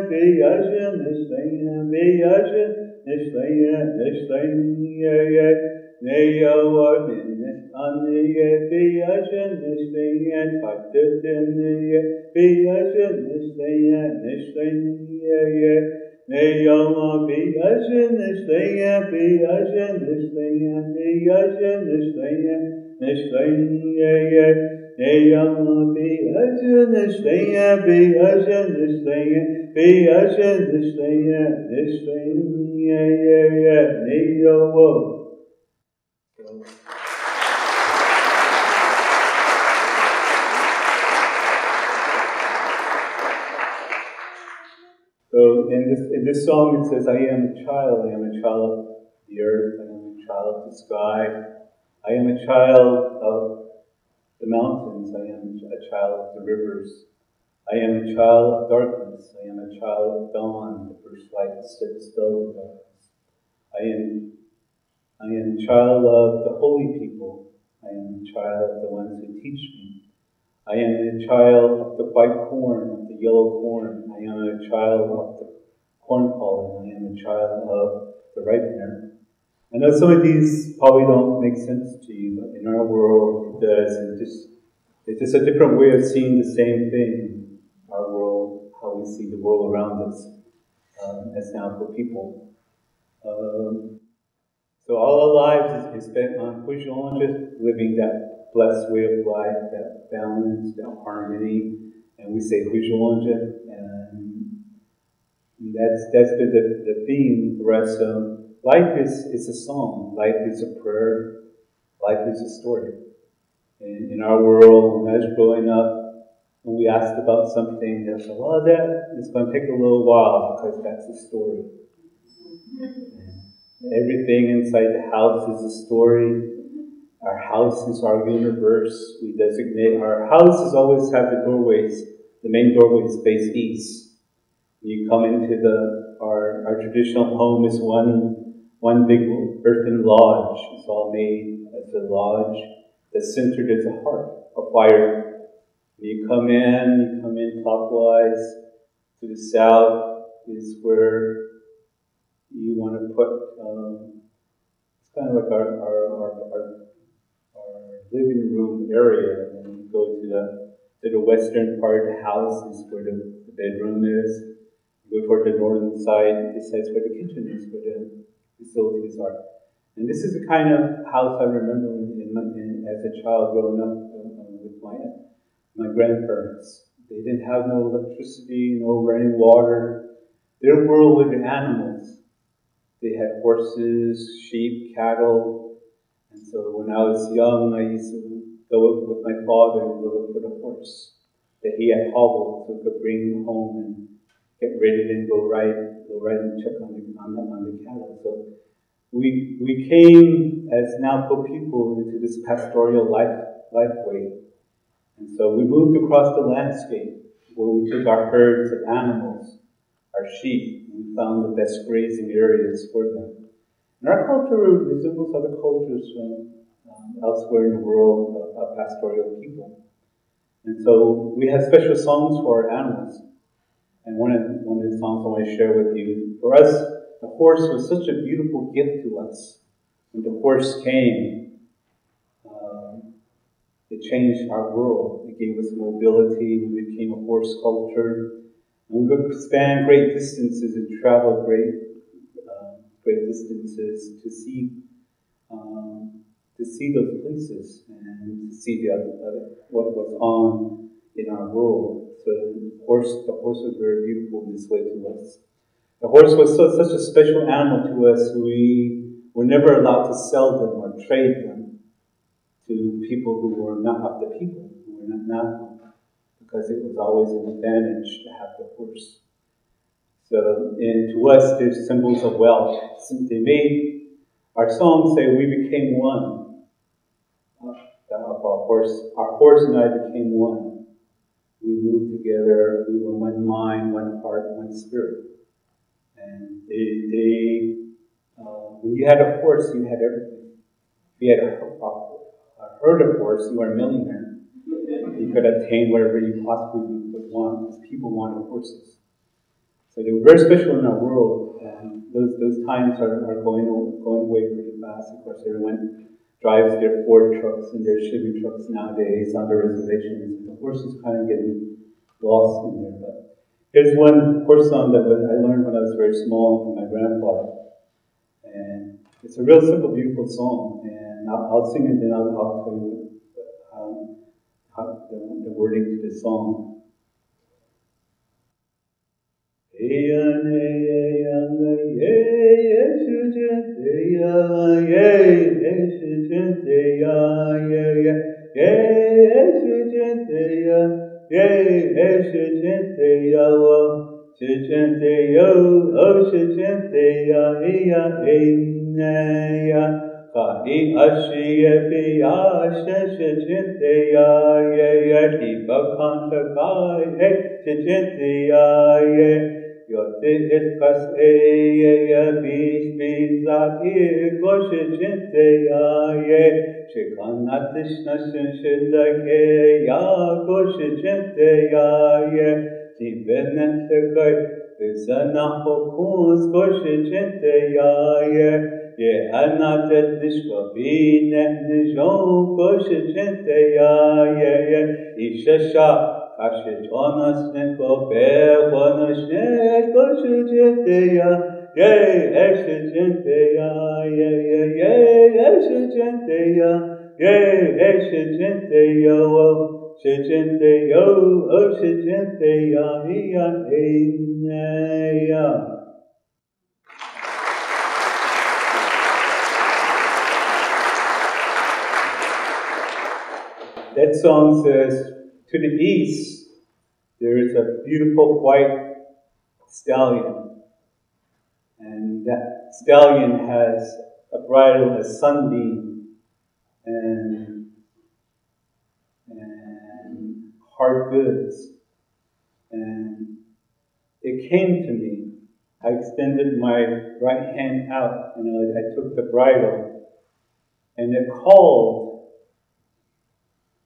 [SPEAKER 2] nishteye, Neyawa dinistaniye biyajnisteye, tatitiniye biyajnisteye, nishteye, Neyama biyajnisteye, nishteye, Neyama biyajnisteye, nishteye, Neyawa. So in this song it says, I am a child of the earth, I am a child of the sky, I am a child of the mountains, I am a child of the rivers, I am a child of darkness, I am a child of dawn, the first light that dispels the darkness. I am a child of the holy people, I am a child of the ones who teach me. I am a child of the white corn, of the yellow corn. I am a child of the corn pollen. I am a child of the ripener. I know some of these probably don't make sense to you, but in our world it does. It's just a different way of seeing the same thing. Our world, how we see the world around us, as now for people. So all our lives is spent on just living that blessed way of life, that balance, that harmony, and we say Hujolanja, and that's been the theme for us. Life is a song, life is a prayer, life is a story. In our world, when I was growing up, when we asked about something, they said, well, that is going to take a little while because that's a story. Everything inside the house is a story. Our house is our universe. We designate our houses always have the doorways. The main doorway is face east. You come into our traditional home is one big earthen lodge. It's all made as a lodge that's centered as a heart, a fire. You come in clockwise. To the south is where you want to put, it's kind of like our living room area, and then you go to the western part of the house is where the bedroom is. You go toward the northern side, this side's where the kitchen is, where the facilities are. And this is the kind of house I remember as a child growing up with my grandparents. They didn't have no electricity, no running water. Their world was the animals. They had horses, sheep, cattle. And so when I was young, I used to go with my father and look for the horse that he had hobbled so we could bring him home and get ready and go ride and check on the cattle. So we came as Navajo people into this pastoral life way. And so we moved across the landscape where we took our herds of animals, our sheep, and we found the best grazing areas for them. And our culture resembles other cultures elsewhere in the world of pastoral people. And so we have special songs for our animals. And one of the songs I want to share with you, for us, the horse was such a beautiful gift to us. When the horse came, it changed our world. It gave us mobility. We became a horse culture. And we could span great distances and travel great distances to see those places and to see what was on in our world. So the horse was very beautiful in this way to us. The horse was such a special animal to us. We were never allowed to sell them or trade them to people who were not of the people, who were not Navajo, because it was always an advantage to have the horse. So, and to us, there's symbols of wealth. They made our songs say we became one. Our horse and I became one. We moved together. We were one mind, one heart, one spirit. And when you had a horse, you had everything. If you had a herd of horse, you were a millionaire. You could obtain whatever you possibly would want, because people wanted horses. So they were very special in our world, and those times are going away pretty fast. Of course, everyone drives their Ford trucks and their Chevy trucks nowadays on the reservations, and the horse is kind of getting lost in there. But here's one horse song that I learned when I was very small from my grandfather, and it's a real simple, beautiful song. And I'll sing it, then I'll tell you the wording to the song. Shijente yo, oh shijente ya, iya, ya. Ka I ashiya piya, shijente ya, kipa kanta kai, shijente ya. Yote eskas ya, bis ati, ko shijente ya. Shikanat Krishna Shindake ya Koshijente ya Tibenetekai Visanaho Kuz Koshijente ya Ye Anatet Nishvabine Nijon Koshijente ya Ishasha Kashijonas Neko Bewanashne Koshijente ya Yay, Eshijente ya, yay, Eshijente ya, yay, Eshijente ya, oh, Shijente yo, oh, Shijente ya, ya. That song says, to the east, there is a beautiful white stallion. And that stallion has a bridle, a sunbeam, and hard goods. And it came to me. I extended my right hand out, and I took the bridle, and it called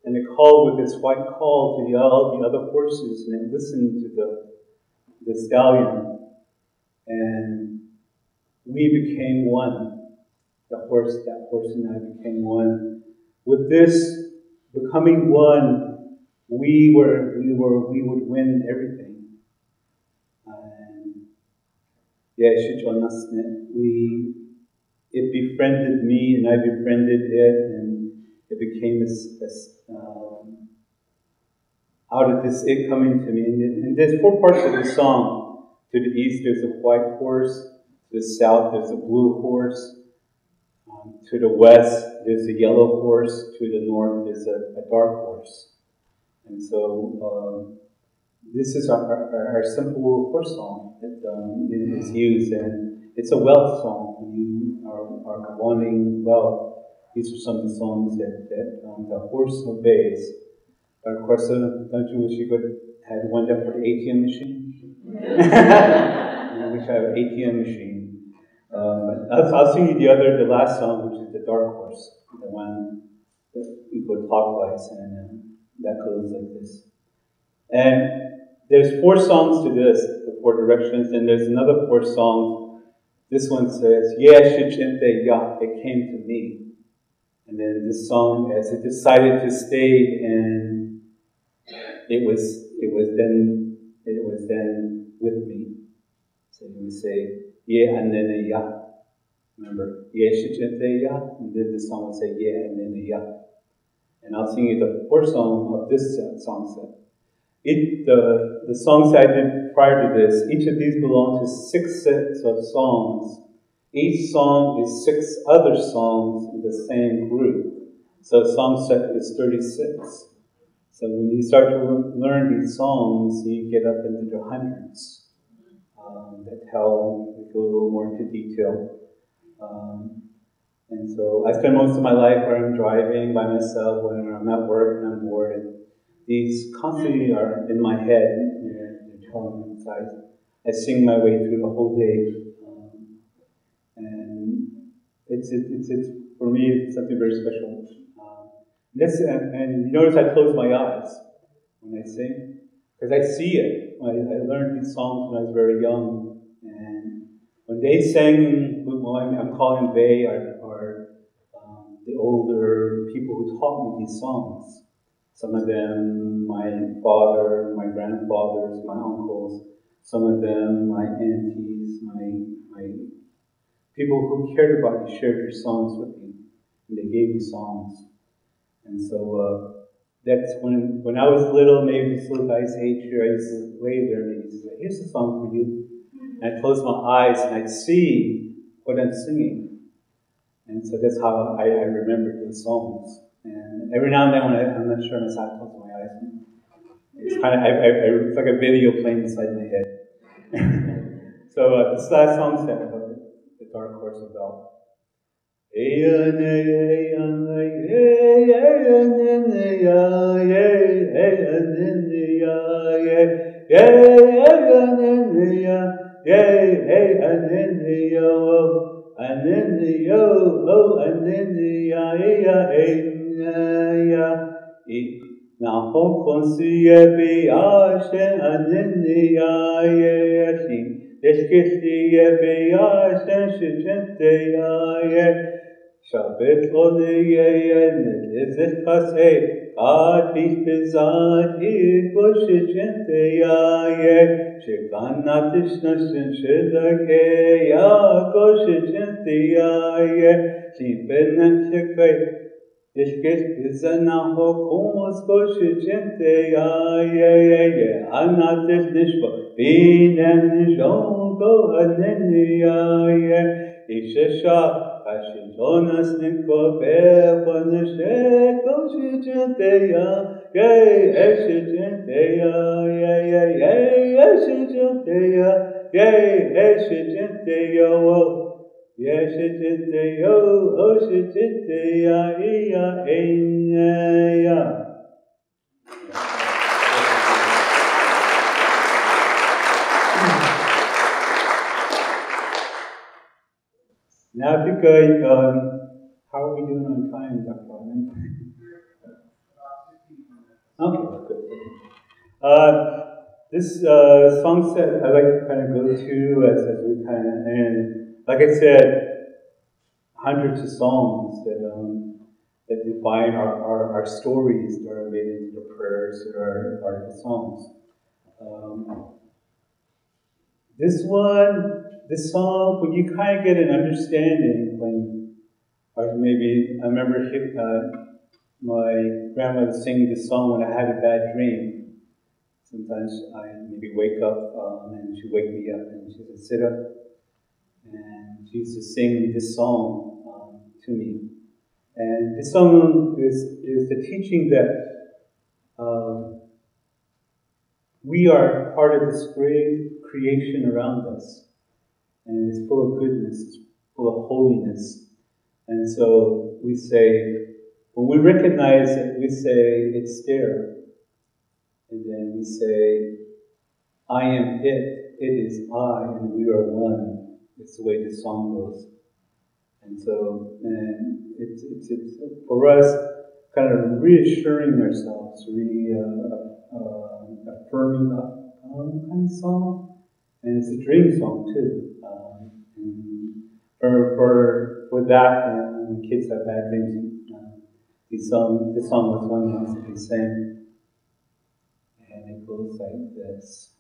[SPEAKER 2] with its white call to all the other horses, and it listened to the stallion, and we became one. That horse and I became one. With this becoming one, we would win everything. And it befriended me, and I befriended it, and it became out of this it coming to me. And there's 4 parts of the song. To the east, there's a white horse. To the south, there's a blue horse. To the west, there's a yellow horse. To the north, there's a dark horse. And so this is our simple horse song that is used, and it's a wealth song. When you are wanting wealth, these are some of the songs that the horse obeys. But of course, don't you wish you could have one that for the ATM machine? I wish I had an ATM machine. I'll sing you the last song, which is the dark horse, the one that we go clockwise, and that goes like this. And there's 4 songs to this, the 4 directions, and there's another 4 songs. This one says, "Yeah, Shijente Ya, it came to me." And then this song, as it decided to stay, and it was then with me. So you would say, "Yeah, and then ya." Remember, "Yeah, Shijente Ya," and then the song would say, "Yeah, and then ya." And I'll sing you the 4th song of this song set. The songs I did prior to this, each of these belong to 6 sets of songs. Each song is 6 other songs in the same group. So song set is 36. So when you start to learn these songs, you get up into the hundreds that go a little more into detail. And so I spend most of my life where I'm driving by myself, when I'm at work and I'm bored. And these constantly are in my head. They're telling me inside. I sing my way through the whole day. And it's for me, it's something very special. And you notice I close my eyes when I sing, because I see it. I learned these songs when I was very young. And when they sang, I'm calling they are the older people who taught me these songs. Some of them, my father, my grandfathers, my uncles. Some of them, my aunties, my people who cared about me shared their songs with me, and they gave me songs. And so that's when I was little, maybe this little guy's age here, I used to lay there and he used to say, "Here's a song for you." And I'd close my eyes and I'd see what I'm singing. And so that's how I remember those songs. And every now and then when I'm not sure myself, I close my eyes. It's kind of, it's like a video playing inside my head. So this last song set the dark horse about. Now, consiye beyashen aneniyayeshin, deshkestiye beyashen shijenteyayeh, shabet oleyeye nezet kase, adich bezat iko shijenteyayeh, shekanatish nashin shidake yako shijenteyayeh, shibenem shekay, Dishkizanaho Komosko Shijente ya Anatis Nishba Binem Nijongo Anenia Ishesha Ashijonas Niko Bevanasheko Shijente ya Eshijente Eshijente Eshijente Yeshitteyo, Oshitteya, Iya, Eneya. Now, if you could, how are we doing on time, Dr. Bowman? Okay, good. This song set I like to kind of go to as we kind of, and like I said, hundreds of songs that define our stories that are made into the prayers that are the songs. This song, when you kind of get an understanding, or maybe I remember my grandmother singing this song when I had a bad dream. Sometimes I maybe wake up and she'd wake me up and she said, sit up. And she used to sing this song to me. And this song is the teaching that we are part of this great creation around us. And it's full of goodness, it's full of holiness. And so we say, when we recognize it, we say, it's there. And then we say, I am it is I, and we are one. It's the way the song goes. And so, it's for us, kind of reassuring ourselves, affirming kind of song. And it's a dream song too. For that, when kids have bad dreams, this song was one that they sang. And it goes like this.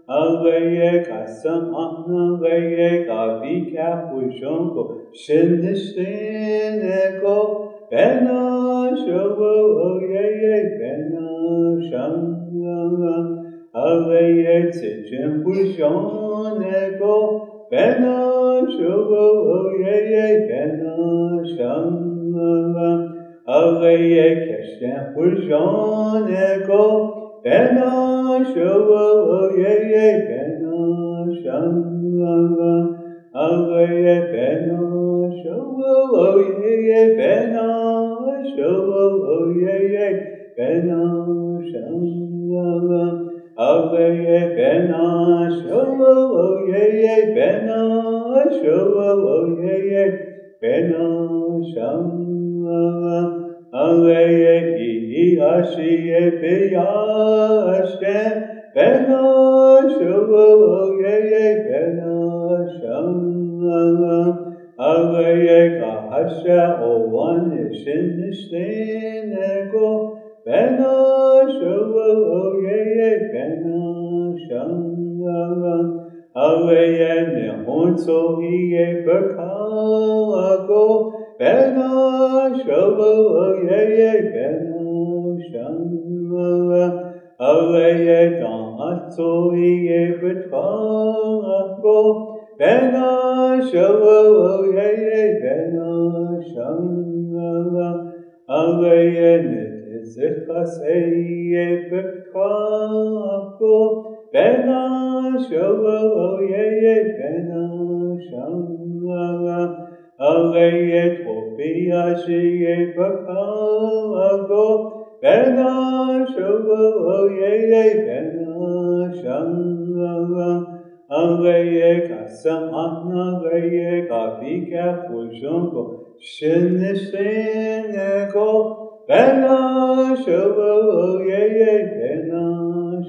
[SPEAKER 2] Aweye kasam aweye ka bika pushongo shinishteneko bena showo oyeye bena shanga aweye tijin pushoneko bena showo oyeye bena shanga aweye keshten pushoneko Bena showo oyeye bena shanga aweye bena showo oyeye bena showo oyeye bena shanga aweye bena showo oyeye bena showo oyeye bena shanga aweye Ashiye beyashte bena showo oyeye bena shanga aweye kahasha owan shinishteneko bena showo oyeye bena shanga aweye nehonso hiye bekago bena showo oyeye bena Shanga aweye damatso iye betwago bena showo oyeye bena shanga aweye netizkas iye betwago bena showo oyeye bena shanga aweye topia shiye bekago Bena showo oyeye bena shanga aweye kasam aweye kabika pushongo shinishteneko bena showo oyeye bena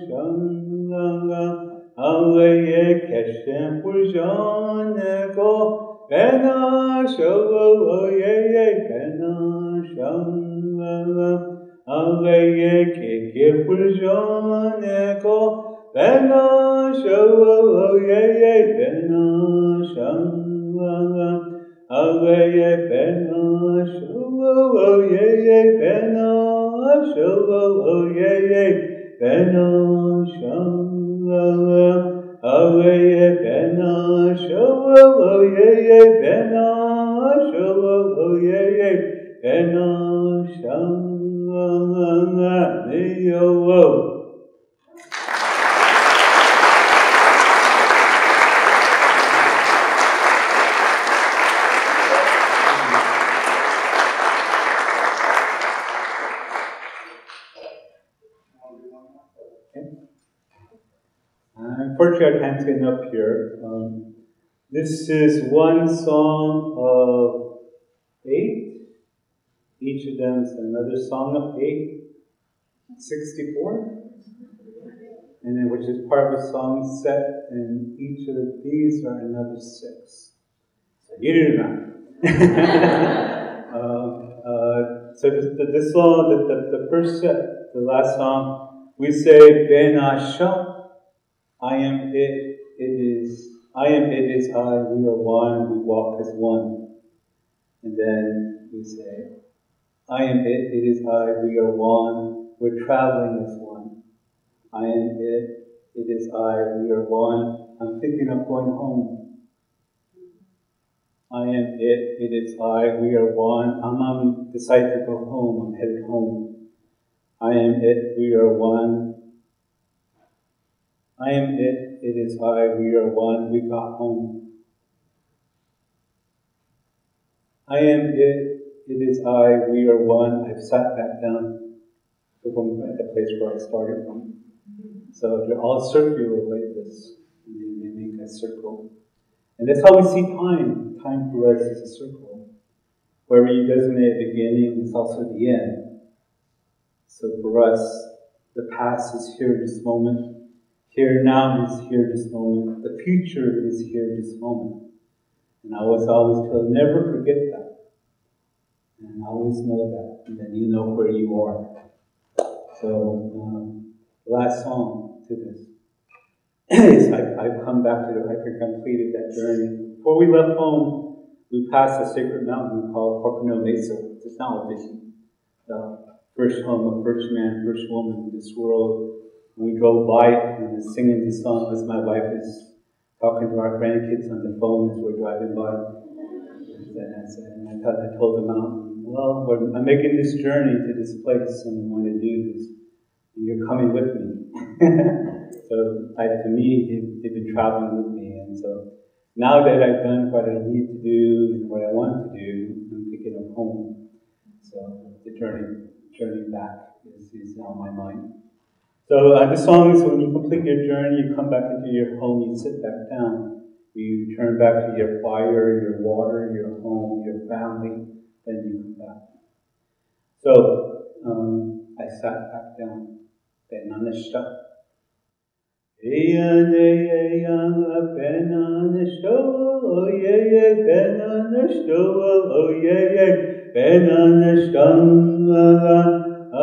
[SPEAKER 2] shanga aweye keshten pushoneko bena showo oyeye bena shanga aweye keke pushoneko bena showo oyeye bena shanga aweye bena showo oyeye bena showo oyeye bena shanga aweye bena showo oyeye bena showo oyeye bena shanga Unfortunately, I can't get up here. This is one song of 8. Each of them is another song of 8. 64. And then which is part of a song set, and each of these are another 6. So you do the math. So this song, the first set, the last song, we say Ben Asha. I am it, it is. I am it is I, we are one, we walk as one. And then we say, I am it, it is I, we are one, we're traveling as one. I am it, it is I, we are one, I'm thinking of going home. I am it, it is I, we are one, I'm decided to go home, I'm headed home. I am it, we are one. I am it, it is I, we are one, we got home. I am it, it is I, we are one, I've sat back down from the place where I started from. So they're all circular like this, and they make a circle. And that's how we see time. Time for us is a circle. Wherever you designate the beginning, it's also the end. So for us, the past is here this moment. Here now is here this moment. The future is here this moment. And I was always told, never forget that. And always know that. And then you know where you are. So, last song to this. I've come back to I completed that journey. Before we left home, we passed a sacred mountain called Pocono Mesa. It's now a vision. The first home of first man, first woman in this world. And we drove by and was singing this song as my wife is talking to our grandkids on the phone as we're driving by. And I told the mountain, well, I'm making this journey to this place and I want to do this. And you're coming with me. So to me, they've been traveling with me. And so now that I've done what I need to do and what I want to do, I'm thinking of home. So the journey back is on my mind. So the song is when you complete your journey, you come back into your home, you sit back down. You return back to your fire, your water, your home, your family, then you come back. So I sat back down. Benanishta. Benanishta, oh yeah, yeah, Benanishta, oh yeah, yeah, Benanishta,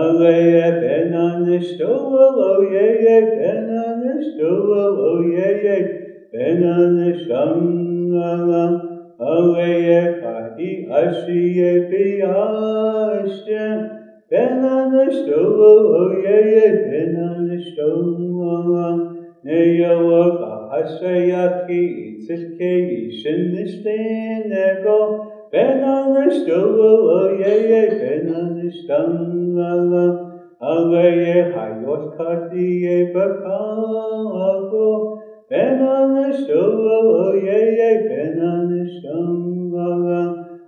[SPEAKER 2] oh yeah, Benanishta, oh yeah, yeah, Benanishta, oh yeah, yeah, Benanishta, oh yeah, Kadi Ashiye Biyashta, Benanishta, oh yeah, yeah, Benanishta, Neyawaga Hashayaki Itzilke Shinishtinego, Benanishta, oh yeah, yeah, Benanishta, oh yeah, Hayot Kadi Bakago, Benanishta, oh yeah, yeah, Benanishta,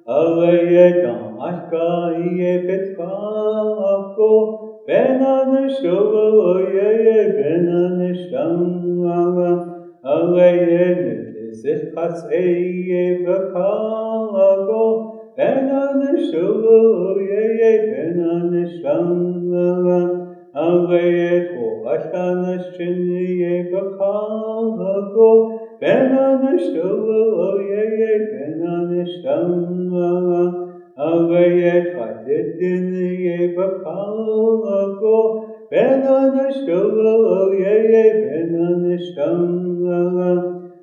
[SPEAKER 2] oh yeah, Damashka ye Betkago, Benanishta, oh yeah, yeah, Benanishta, oh yeah, Nitizilkas ye Bakago, Benanishta, oh yeah, yeah, Benanishta, oh yeah, Toashtanas Chinye Bakago, Benanishta, oh yeah, yeah, Benanishta, oh yeah, Tadidinye Bakago, Benanishta, oh yeah, yeah, Benanishta,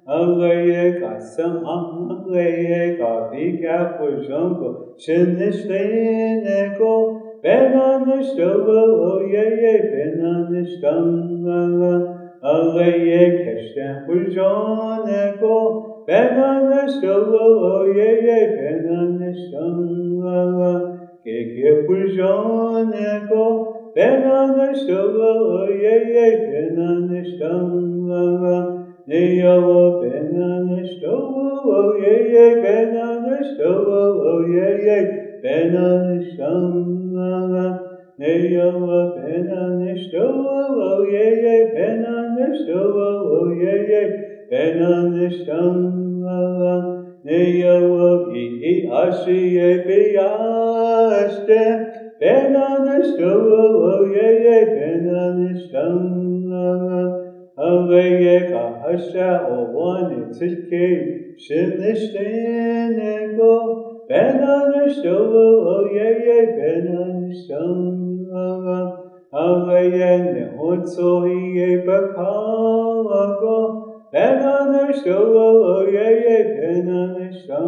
[SPEAKER 2] oh yeah, Kasam yeah, Gabika Pujango, Shinishtinego, Benanishta, oh yeah, yeah, Benanishta, oh yeah, Keshtan Pujanego, Benanishta, oh yeah, yeah, Benanishta, Keke Pujanego, Benanishta, oh yeah, yeah, Benanishta, Neyawa Benanishta, oh yeah, yeah, Benanishta, oh yeah, yeah, Benanishta, Neyawa Benanishta, oh yeah, yeah, Benanishta, oh yeah, yeah, Benanishta, Neyawa Ashiye Biyashte, Benanishta, oh yeah, yeah, Benanishta, oh yeah, Kahasha, oh one, it's a cake, Shinishtinego, Benanishta, oh yeah, yeah, Benanishta, oh yeah, Nehotso ye Bakago, Benanishta, oh yeah, yeah, Benanishta,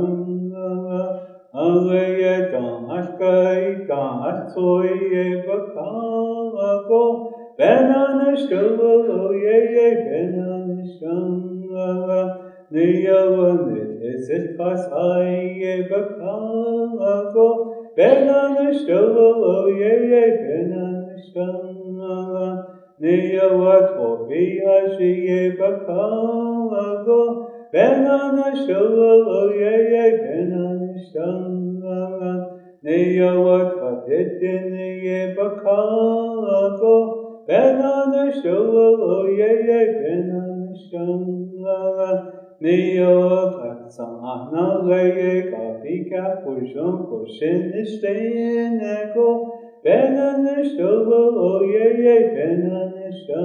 [SPEAKER 2] oh yeah, Damashkai, Damatoi ye Bakago, Benanishta, oh yeah, yeah, Benanishta, Neyawa Nitizilkas ye Bakago, Benanishta, oh yeah, yeah, Benanishta, Neyawa Tobiyashi ye Bakago, Benanishta, oh yeah, yeah, Benanishta, Neyawa Tadidin ye Bakago, Benanishta, oh yeah, yeah, Benanishta, Neyawa Katsahana ye Kabika Pujango Shinishtinego, Benanishta, oh yeah, yeah, Benanishta,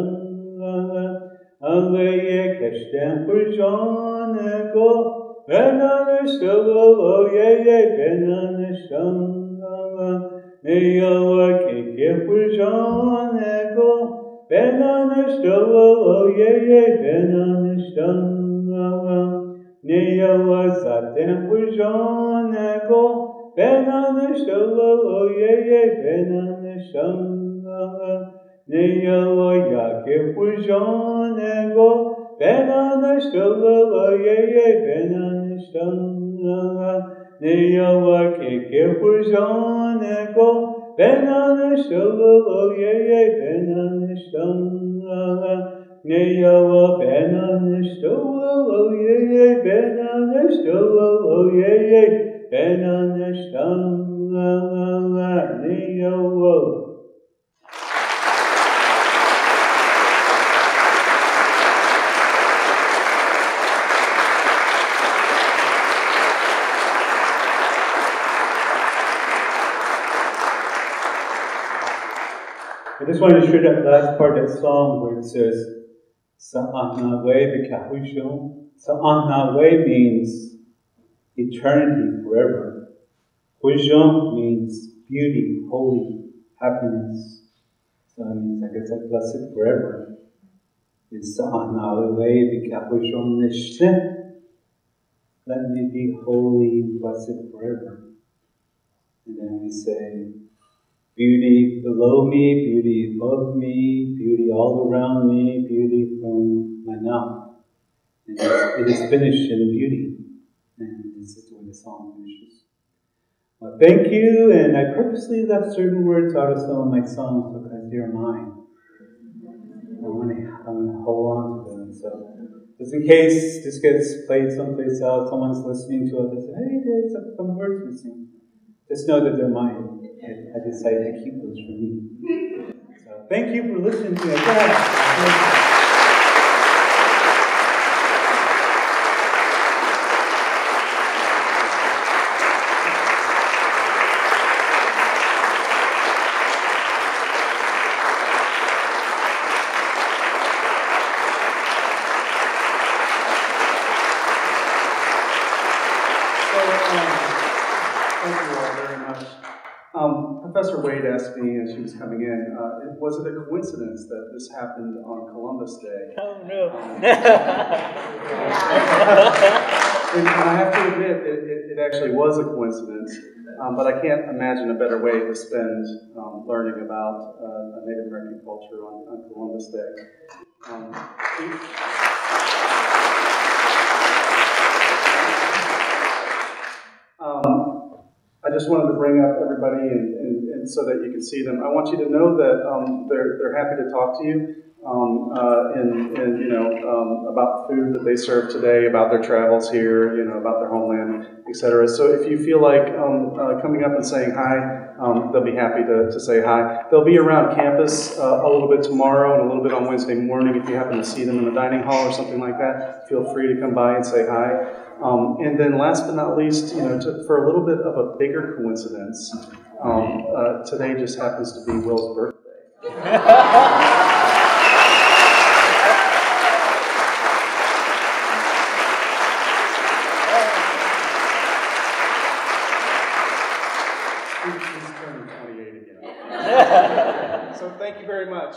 [SPEAKER 2] oh yeah, Keshtan Pujanego, Benanishta, oh yeah, yeah, Benanishta, Neyawa Keke Pujanego, Benanishtawa, oh yeah, Benanishtawa. Neyawa zaten pujanego. Benanishtawa, oh yeah, Benanishtawa. Neyawa yake pujanego. Benanishtawa, oh yeah, Benanishtawa. Neyawa keke pujanego. Benanishtawa, oh yeah, Benanishtawa. Neyawa Benanishtawa, oh yeah, Benanishtawa, oh yeah, Benanishtawa, Neyawa. I just wanted to share that last part of that song where it says, Sa'anawe b'kahushon. Sa'anawe means eternity, forever. Hushon means beauty, holy, happiness. So it means, I guess, like blessed forever. It's Sa'anawe b'kahushon nishne. Let me be holy and blessed forever. And then we say, beauty below me, beauty above me, beauty all around me, beauty from my mouth. And it is finished in beauty. And this is the way the song finishes. Well, thank you, and I purposely left certain words out of some of my songs because they're mine. I want to hold on to them. So, just in case this gets played someplace else, someone's listening to it, they say, hey, there's some words missing. Just know that they're mine. I decided to keep those for me. So thank you for listening to me.
[SPEAKER 1] Thank you all very much. Professor Wade asked me as she was coming in, was it a coincidence that this happened on Columbus Day?
[SPEAKER 3] Oh, no.
[SPEAKER 1] And I have to admit, it actually was a coincidence, but I can't imagine a better way to spend learning about a Native American culture on Columbus Day. I just wanted to bring up everybody and so that you can see them. I want you to know that they're happy to talk to you about the food that they serve today, about their travels here, about their homeland, etc. So if you feel like coming up and saying hi, they'll be happy to say hi. They'll be around campus a little bit tomorrow and a little bit on Wednesday morning. If you happen to see them in the dining hall or something like that, feel free to come by and say hi. And then last but not least, for a little bit of a bigger coincidence, today just happens to be Will's birthday. He's turning 28 again. So thank you very much.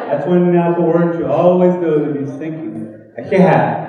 [SPEAKER 2] That's one Navajo word you always know that he's thinking. I can't.